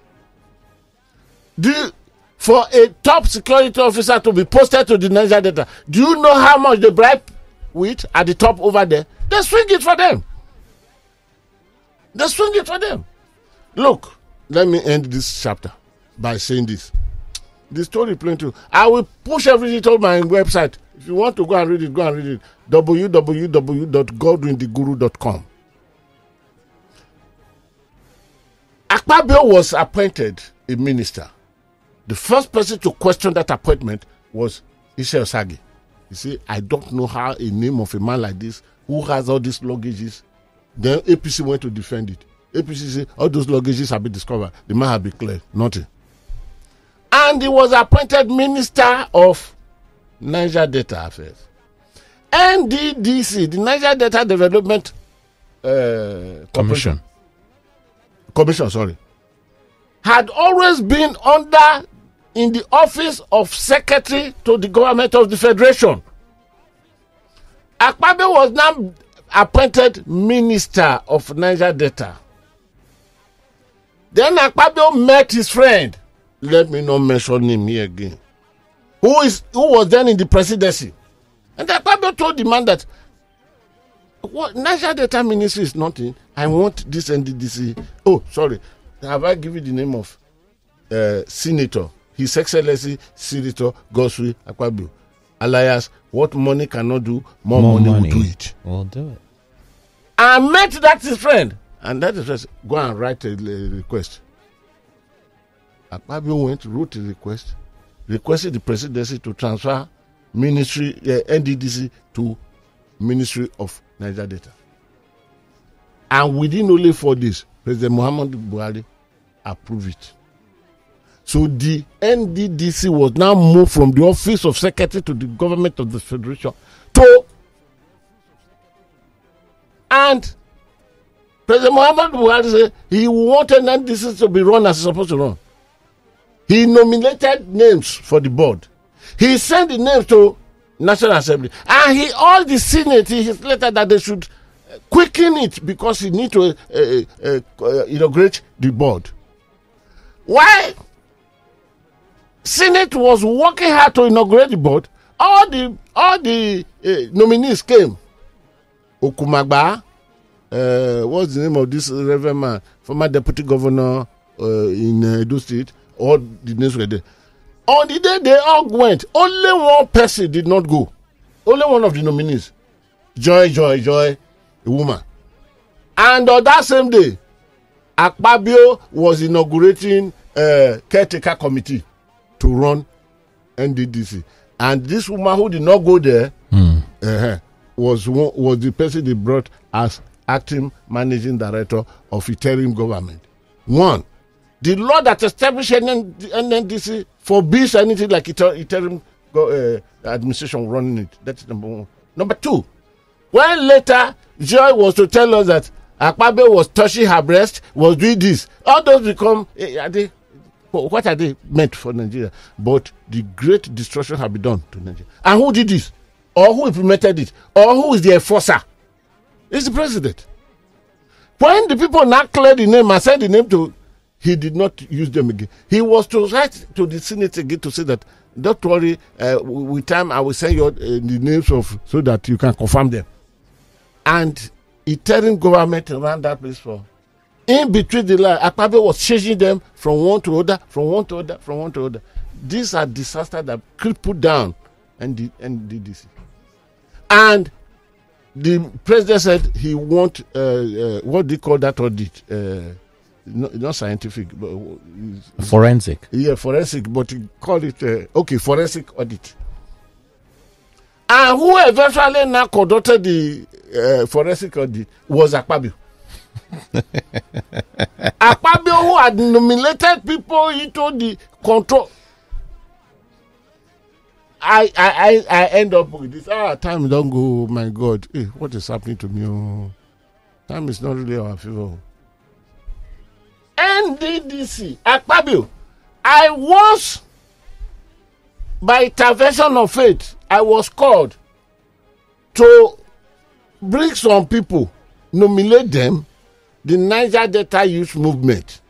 For a top security officer to be posted to the Niger Delta, do you know how much they bribe with at the top over there? They swing it for them. Look, let me end this chapter by saying this. The story plain too. I will push everything on my website. If you want to go and read it, www.godwintheguru.com. Akpabio was appointed a minister. The first person to question that appointment was Ishel Sagi. He said, I don't know how a name of a man like this, who has all these luggages. Then APC went to defend it. APC said, all those luggages have been discovered. The man had been cleared. Nothing. And he was appointed Minister of Niger Delta Affairs. NDDC, the Niger Delta Development Commission, had always been in the office of Secretary to the Government of the Federation. Akpabio was now appointed Minister of Niger Delta. Then Akpabio met his friend, let me not mention him here again, who was then in the presidency. And Akpabio told the man that, what, Niger Delta Ministry is nothing. I want this NDDC. Oh, sorry. Have I given the name of Senator, His Excellency Senator Goswi Akpabio, alias, what money cannot do, more money will do it. We'll do it. I met that his friend, and that is just go and write a request. Akpabio wrote a request, requested the presidency to transfer ministry NDDC to Ministry of Niger Delta. And within only 4 days, President Muhammadu Buhari approved it. So the NDDC was now moved from the office of secretary to the government of the federation and President Muhammadu Buhari said he wanted NDDC to be run as it's supposed to run. He nominated names for the board. He sent the names to National Assembly, and all the Senate his letter that they should quicken it because he need to inaugurate the board. Why? Senate was working hard to inaugurate the board. All the nominees came. Okumagba, what's the name of this reverend man, former deputy governor in Edo State? All the names were there. On the day they all went, only one person did not go. Only one of the nominees, Joy, a woman. And on that same day, Akpabio was inaugurating a caretaker committee to run NDDC. And this woman who did not go there was the person they brought as acting managing director of interim government. One, the law that established NDDC forbids anything like interim administration running it. That's number one. Number two, when later Joy was to tell us that Akpabio was touching her breast, was doing this, all those become what are they meant for Nigeria? But the great destruction have been done to Nigeria. And who did this? Or who implemented it? Or who is the enforcer? It's the president. When the people now cleared the name and sent the name to, he did not use them again. He was to write to the Senate again to say that, don't worry, with time I will send you the names of, so that you can confirm them. And interim government ran that place for. In between the line, Akpabio was changing them from one to other. These are disasters that crippled down NDDC. And the president said he want what do you call that audit? Not scientific, but forensic. Yeah, forensic, but he called it forensic audit. And who eventually now conducted the forensic audit was Akpabio. Akpabio, who had nominated people into the control. I end up with this. Time don't go. My God, what is happening to me? Oh, time is not really our favor. NDDC, Akpabio. I was, by intervention of faith, I was called to bring some people, nominate them, the Niger Delta Youth Movement.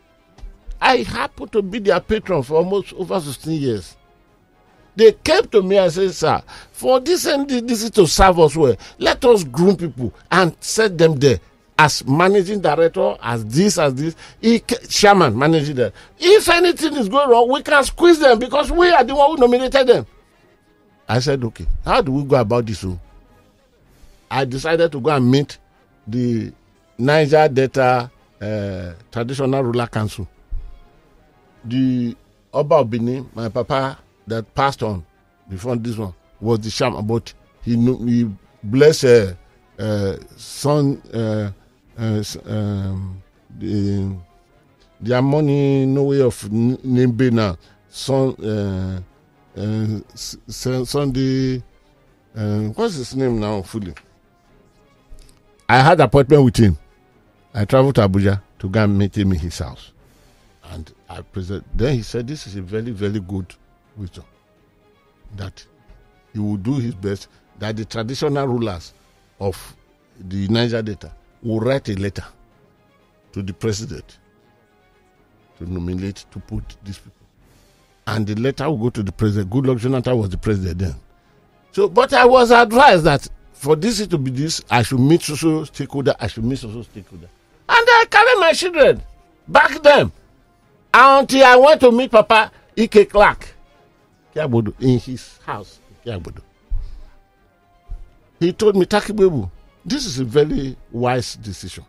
I happened to be their patron for almost over 16 years. They came to me and said, sir, for this NDDC to serve us well, let us groom people and set them there as managing director, as this, chairman, managing director. If anything is going wrong, we can squeeze them because we are the one who nominated them. I said, okay, how do we go about this? I decided to go and meet the Niger Delta Traditional Ruler Council. The Oba of Benin, my papa that passed on before this one, was the shaman, but he blessed son, their money, no way of name now. Son, Sunday, what's his name now fully? I had an appointment with him. I traveled to Abuja to go and meet him in his house. And I present. Then he said, this is a very, very good wisdom. That he will do his best, that the traditional rulers of the Niger Delta will write a letter to the president to nominate, to put these people. And the letter will go to the president. Goodluck Jonathan was the president then. So, but I was advised that for this to be this, I should meet social stakeholder, And I carried my children back then until I went to meet Papa Ike Clark in his house. He told me, Takibebu, this is a very wise decision.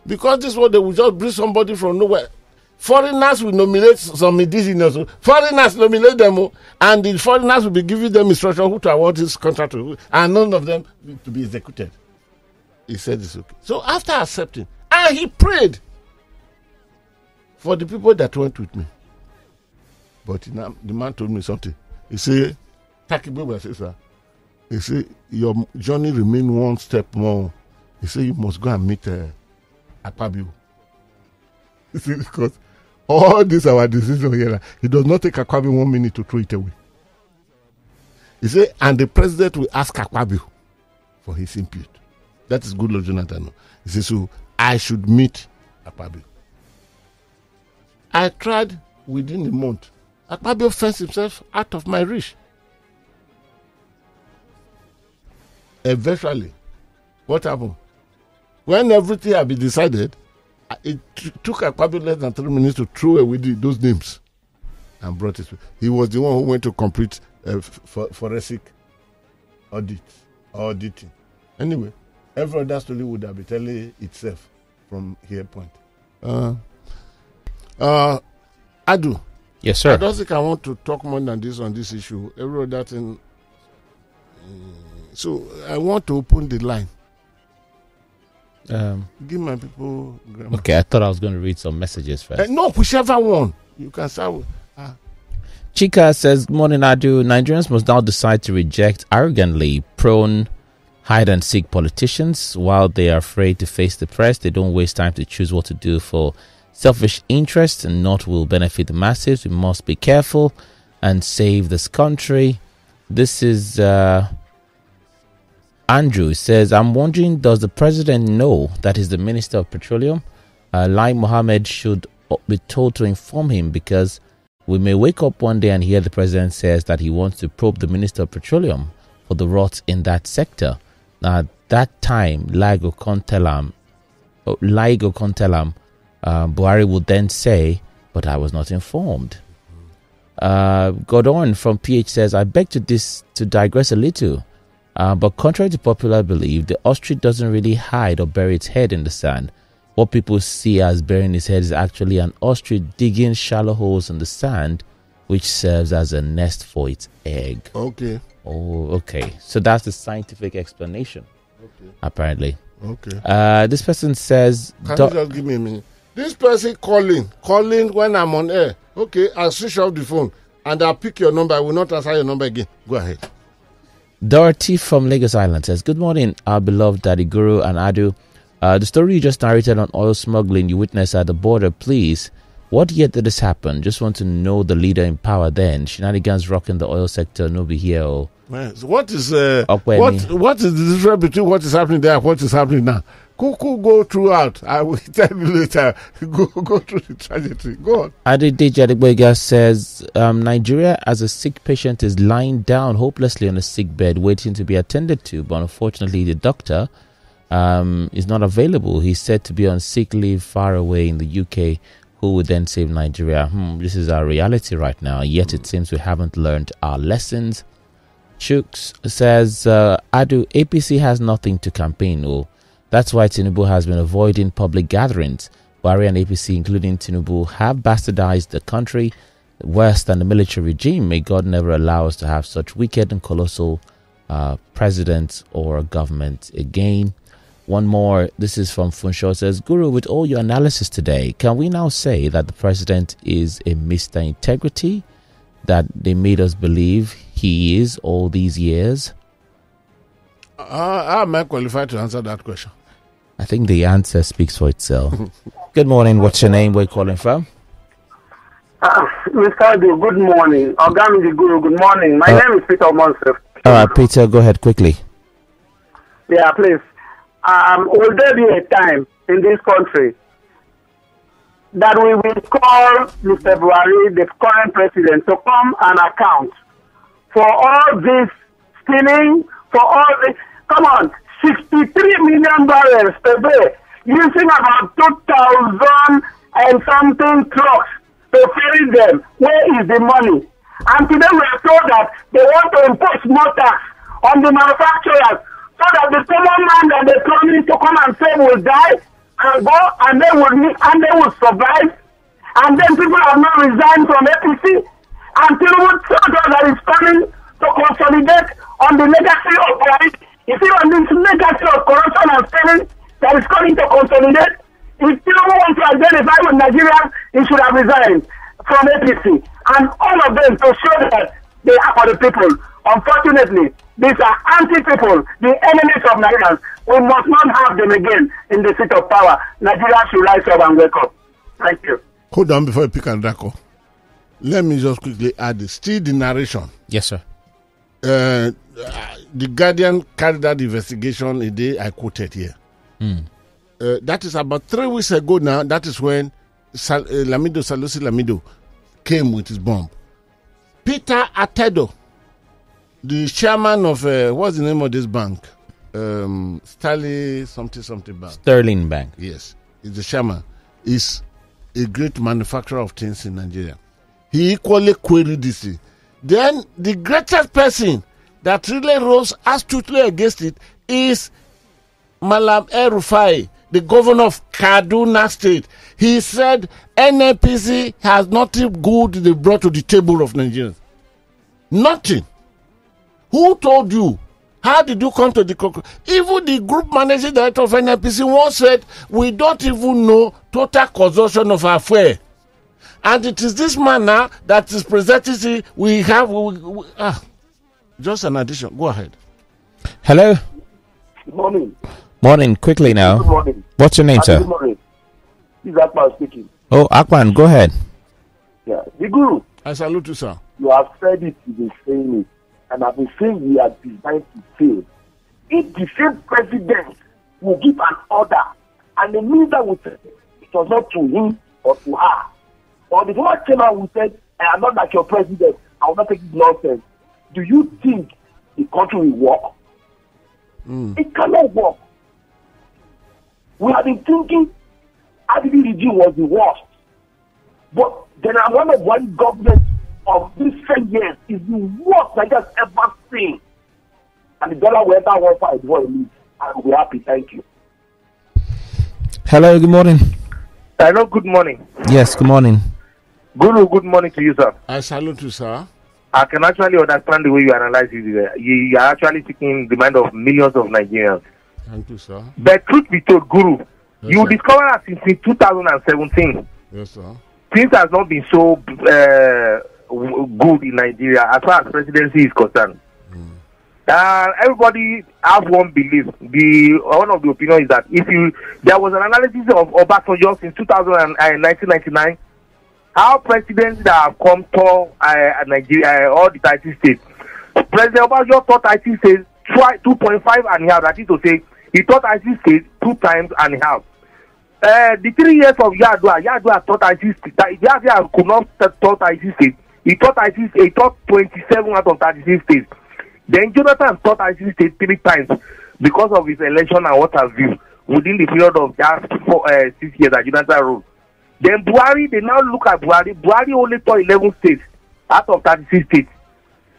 Because this one, they will just bring somebody from nowhere. Foreigners will nominate some indigenous. Foreigners nominate them, and the foreigners will be giving them instruction who to award this contract to, and none of them to be executed. He said it's okay. So after accepting, and he prayed for the people that went with me. But the man told me something. He said, sir. He said, your journey remain one step more. He said, you must go and meet Akpabio. You see, because all this our decision here, he does not take Akpabio 1 minute to throw it away. He said, and the president will ask Akpabio for his input. That is good, Lord Jonathan. He said, so I should meet Akpabio. I tried within a month. Akpabio fenced himself out of my reach. Eventually, what happened? When everything had been decided, it took Akpabio less than 3 minutes to throw away those names and brought it. He was the one who went to complete forensic auditing. Anyway, every other story would have been telling itself from here point. Adu. Yes, sir. I don't think I want to talk more than this on this issue. Every other thing. So I want to open the line. Give my people grammar. Okay, I thought I was going to read some messages first. No, whichever one. You can start with. Chika says, good morning, Adu. Nigerians must now decide to reject arrogantly prone hide-and-seek politicians. While they are afraid to face the press, they don't waste time to choose what to do for selfish interests and not will benefit the masses. We must be careful and save this country. This is Andrew says, I'm wondering, does the president know that he's the Minister of Petroleum? Lai Mohammed should be told to inform him, because we may wake up one day and hear the president says that he wants to probe the Minister of Petroleum for the rot in that sector. Now, at that time, Lai go tell him, Buhari would then say, but I was not informed. Godon from PH says, I beg to digress a little. But contrary to popular belief, the ostrich doesn't really hide or bury its head in the sand. What people see as burying its head is actually an ostrich digging shallow holes in the sand, which serves as a nest for its egg. Okay. Oh, okay. So that's the scientific explanation, apparently. Okay. This person says... Can you just give me a minute? This person calling when I'm on air. Okay, I'll switch off the phone and I'll pick your number. I will not answer your number again. Go ahead. Dorothy from Lagos Island says, good morning, our beloved Daddy Guru and Adu. The story you just narrated on oil smuggling you witnessed at the border, please. What year did this happen? Just want to know the leader in power then. Shenanigans rocking the oil sector, no be here. Oh. So what is the difference between what is happening there and what is happening now? Go throughout. I will tell you later. Go through the tragedy. Go on. Edevbie says, Nigeria as a sick patient is lying down hopelessly on a sick bed waiting to be attended to, but unfortunately the doctor is not available. He's said to be on sick leave far away in the UK. Who would then save Nigeria? This is our reality right now, yet it seems we haven't learned our lessons. Chooks says, Adu, APC has nothing to campaign. That's why Tinubu has been avoiding public gatherings. Buhari and APC, including Tinubu, have bastardized the country worse than the military regime. May God never allow us to have such wicked and colossal president or government again. One more. This is from Funshaw. Says, Guru, with all your analysis today, can we now say that the president is a Mr. Integrity that they made us believe he is all these years? How am I qualified to answer that question? I think the answer speaks for itself. Good morning. What's your name? Where are you calling from? Mr. Adu, good morning. Ogami Guru, good morning. My name is Peter Monsef. All right, Peter, go ahead quickly. Yeah, please. Will there be a time in this country that we will call Mr. Buhari, the current president, to come and account for all this stealing, for all this? Come on, 63 million barrels per day, using about 2,000 and something trucks to ferry them. Where is the money? And today we are told that they want to impose more tax on the manufacturers, so that the common man that they promised to come and save will die and go, and they will survive. And then people have not resigned from APC. And Tinubu told us that he's coming to consolidate on the legacy of Buhari. You see, on this legacy of corruption and stealing that is coming to consolidate, If Tinubu wants to identify with Nigeria, he should have resigned from APC. And all of them to show that they are for the people. Unfortunately, these are anti-people, the enemies of Nigerians. We must not have them again in the seat of power. Nigeria should rise up and wake up. Thank you. Hold on before you pick and Draco. Let me just quickly add this. Still the narration. Yes, sir. The Guardian carried out the investigation the day I quoted here. That is about 3 weeks ago now. That is when Salusi Lamido came with his bomb. Peter Atedo, the chairman of, what's the name of this bank? Sterling something bank. Sterling Bank. Yes, he's the chairman. Is a great manufacturer of things in Nigeria. He equally queried this thing. Then the greatest person that really rose astutely against it is Malam El-Rufai, the governor of Kaduna State. He said NNPC has nothing good they brought to the table of Nigerians. Nothing. Who told you? How did you come to the conclusion? Even the group managing director of NNPC once said, we don't even know total causation of our affair. And it is this man now that is presenting. We have just an addition. Go ahead. Hello. Good morning. Morning. Quickly now. Good morning. What's your name, sir? Good morning. This is Akman speaking. Oh, Akman, go ahead. Yeah. The Guru, I salute you, sir. you have said it, you've been saying it. And I've been saying we are designed to fail. If the same president will give an order and the minister will say it was not to him or to her, or the former chairman will say, I am not like your president, I will not take this nonsense. Do you think the country will work? It cannot work. We have been thinking Edevbie regime was the worst. But then I'm one of one government of these 10 years is the worst Nigeria's ever seen. And the dollar will enter 1.5 before it leaves. I will be happy. Thank you. Hello, good morning. Hello, good morning. Yes, good morning. Guru, good morning to you, sir. I salute you, sir. I can actually understand the way you analyze it. You are actually speaking the mind of millions of Nigerians. Thank you, sir. But truth be told, Guru, Yes, you sir. discover that since 2017, Yes, sir. things has not been so good in Nigeria as far as presidency is concerned. Everybody have one belief. One of the opinion is that there was an analysis of Obasanjo since 1999, how presidents that have come to Nigeria, all the 30 states. President Obasanjo taught 30 states 2.5 and a half. That is to say, he taught 30 states 2 times and a half. The 3 years of Yadua taught 30 states. Yadua could not taught 30 states. He taught 27 out of 36 states. Then Jonathan taught 30 states 3 times because of his election and what have you within the period of just 6 years that Jonathan ruled. Then Buhari, they now look at Buhari. Buhari only taught 11 states out of 36 states.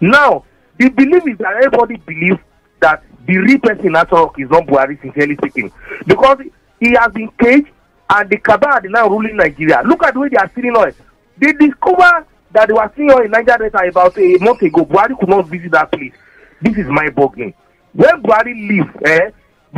Now, the belief is that everybody believes that the real person in Asarok is not Buhari, sincerely speaking. Because he has been caged and the cabal are now ruling Nigeria. Look at the way they are stealing oil. They discovered that they were stealing oil in Nigeria about a month ago. Buhari could not visit that place. This is mind-boggling. When Buhari leaves,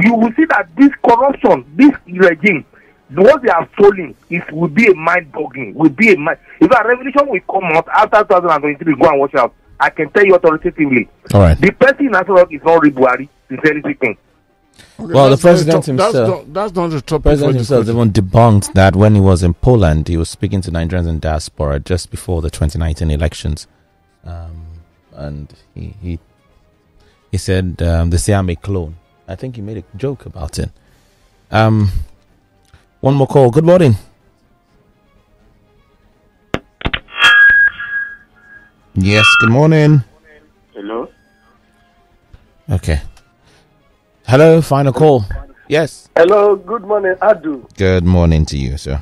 you will see that this corruption, this regime, what they have stolen will be a mind-boggling. If a revolution will come out after 2023, go and watch out. I can tell you authoritatively. All right. The person in Asarok is not Buhari, sincerely speaking. Okay, Well, the president himself. That's not the topic. President himself even debunked that when he was in Poland, he was speaking to Nigerians in diaspora just before the 2019 elections, and he said they say I'm a clone. I think he made a joke about it. One more call. Good morning. Yes, good morning. Hello? Okay. Hello, final call. Yes. Hello, good morning, Adu. Good morning to you, sir.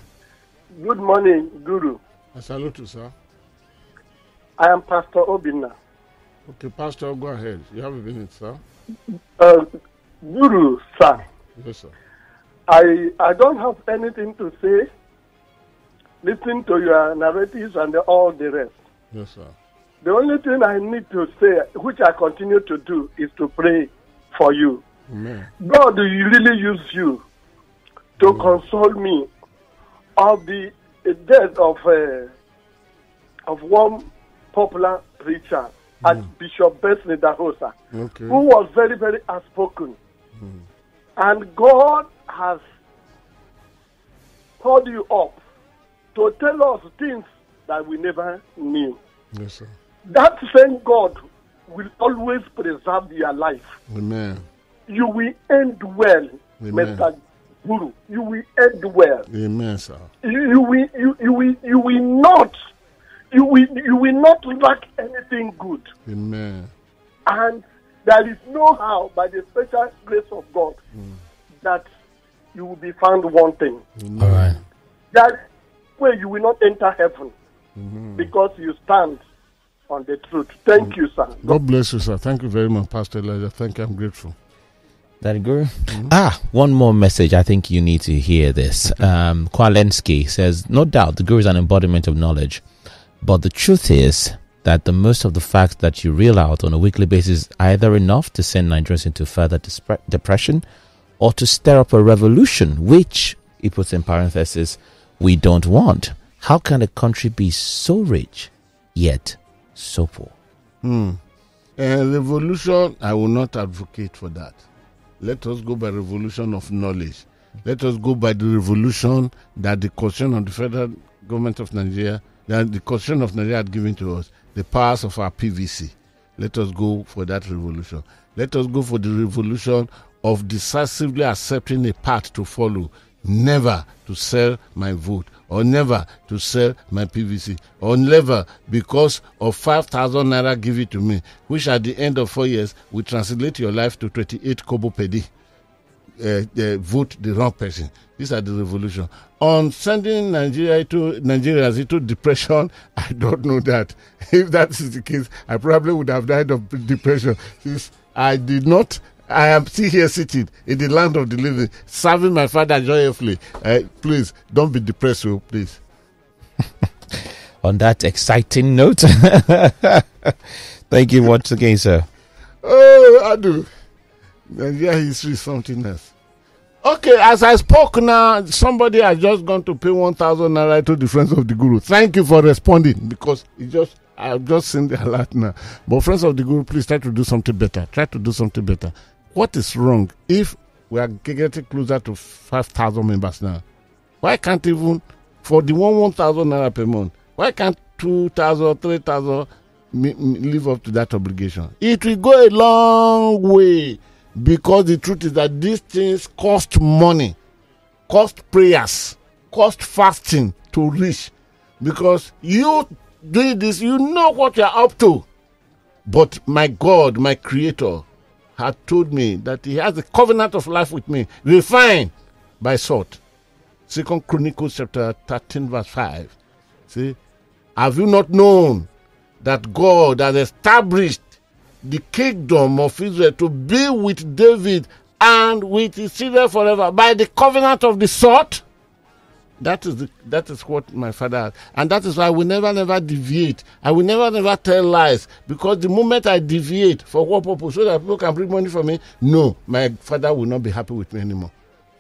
Good morning, Guru. I salute you, sir. I am Pastor Obinna. Okay, Pastor, go ahead. You have a minute, sir. Guru, sir, Yes, sir. I don't have anything to say. Listen to your narratives and all the rest. Yes, sir. The only thing I need to say, which I continue to do, is to pray for you. Amen. God will really use you to console me of the death of one popular preacher, Archbishop Besney Dahosa, who was very, very outspoken. And God has called you up to tell us things that we never knew. Yes, sir. That same God will always preserve your life. Amen. You will end well, Amen. Mr. Guru. You will end well. Amen, sir. You will not lack anything good. Amen. And there is no how, by the special grace of God, that you will be found wanting. Amen. All right. That way you will not enter heaven because you stand on the truth. Thank you, sir. God bless you, sir. Thank you very much, Pastor Elijah. Thank you. I'm grateful. That Guru? One more message. I think you need to hear this. Kwalensky says, no doubt the Guru is an embodiment of knowledge, but the truth is that the most of the facts that you reel out on a weekly basis are either enough to send Nigerians into further depression or to stir up a revolution, which, he puts in parentheses, we don't want. How can a country be so rich, yet so poor? A revolution, I will not advocate for that. Let us go by revolution of knowledge. Let us go by the revolution that the Constitution of the Federal Government of Nigeria, that the Constitution of Nigeria had given to us, the powers of our PVC. Let us go for that revolution. Let us go for the revolution of decisively accepting a path to follow, never to sell my vote, or never to sell my PVC, or never because of 5,000 naira give it to me, which at the end of 4 years will translate your life to 28 kobo per day. Vote the wrong person. These are the revolution. On sending Nigerians into depression, I don't know that. If that is the case, I probably would have died of depression. Since I did not, I am still here sitting in the land of the living, serving my Father joyfully. Please, don't be depressed, please. On that exciting note, thank you once again, sir. Oh, I do. Nigeria history is something else. Okay, as I spoke now, somebody has just gone to pay 1,000 naira to the Friends of the Guru. Thank you for responding, because I've just seen the alert now. But Friends of the Guru, please try to do something better. Try to do something better. What is wrong if we are getting closer to 5,000 members now? Why can't even, for the 1,000 naira per month, why can't 2,000, 3,000 live up to that obligation? It will go a long way, because the truth is that these things cost money, cost prayers, cost fasting to reach. Because you doing this, you know what you're up to. But my God, my Creator, had told me that He has a covenant of life with me, refined by salt. 2 Chronicles chapter 13 verse 5. See, have you not known that God has established the kingdom of Israel to be with David and with his children forever by the covenant of the salt? That is what my Father has. And that is why I will never deviate. I will never tell lies. Because the moment I deviate, for what purpose? So that people can bring money for me? No, my Father will not be happy with me anymore.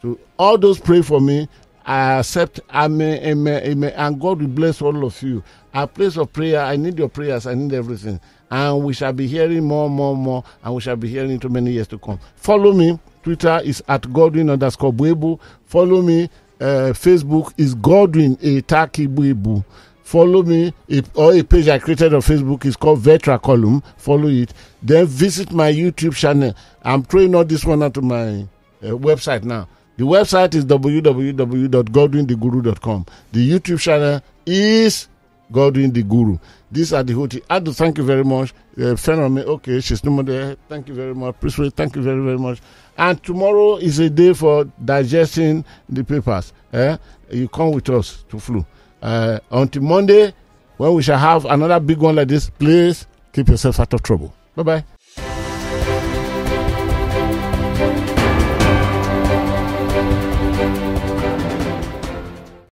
So all those pray for me, I accept, amen, and God will bless all of you. A place of prayer, I need your prayers, I need everything. And we shall be hearing more, and we shall be hearing into many years to come. Follow me. Twitter is @Godwin_Buebu. Follow me. Facebook is Godwin Etakibuebu. Follow me, or a page I created on Facebook is called Vetra Column. Follow it. Then visit my YouTube channel. I'm throwing all this one out to my website now. The website is www.godwintheguru.com. The YouTube channel is Godwin the Guru. These are the whole thing. I do thank you very much. Friend of me, okay, she's no more there. Thank you very much. Please, thank you very, very much. And tomorrow is a day for digesting the papers. You come with us to Flu. Until Monday, when we shall have another big one like this, please keep yourself out of trouble. Bye-bye.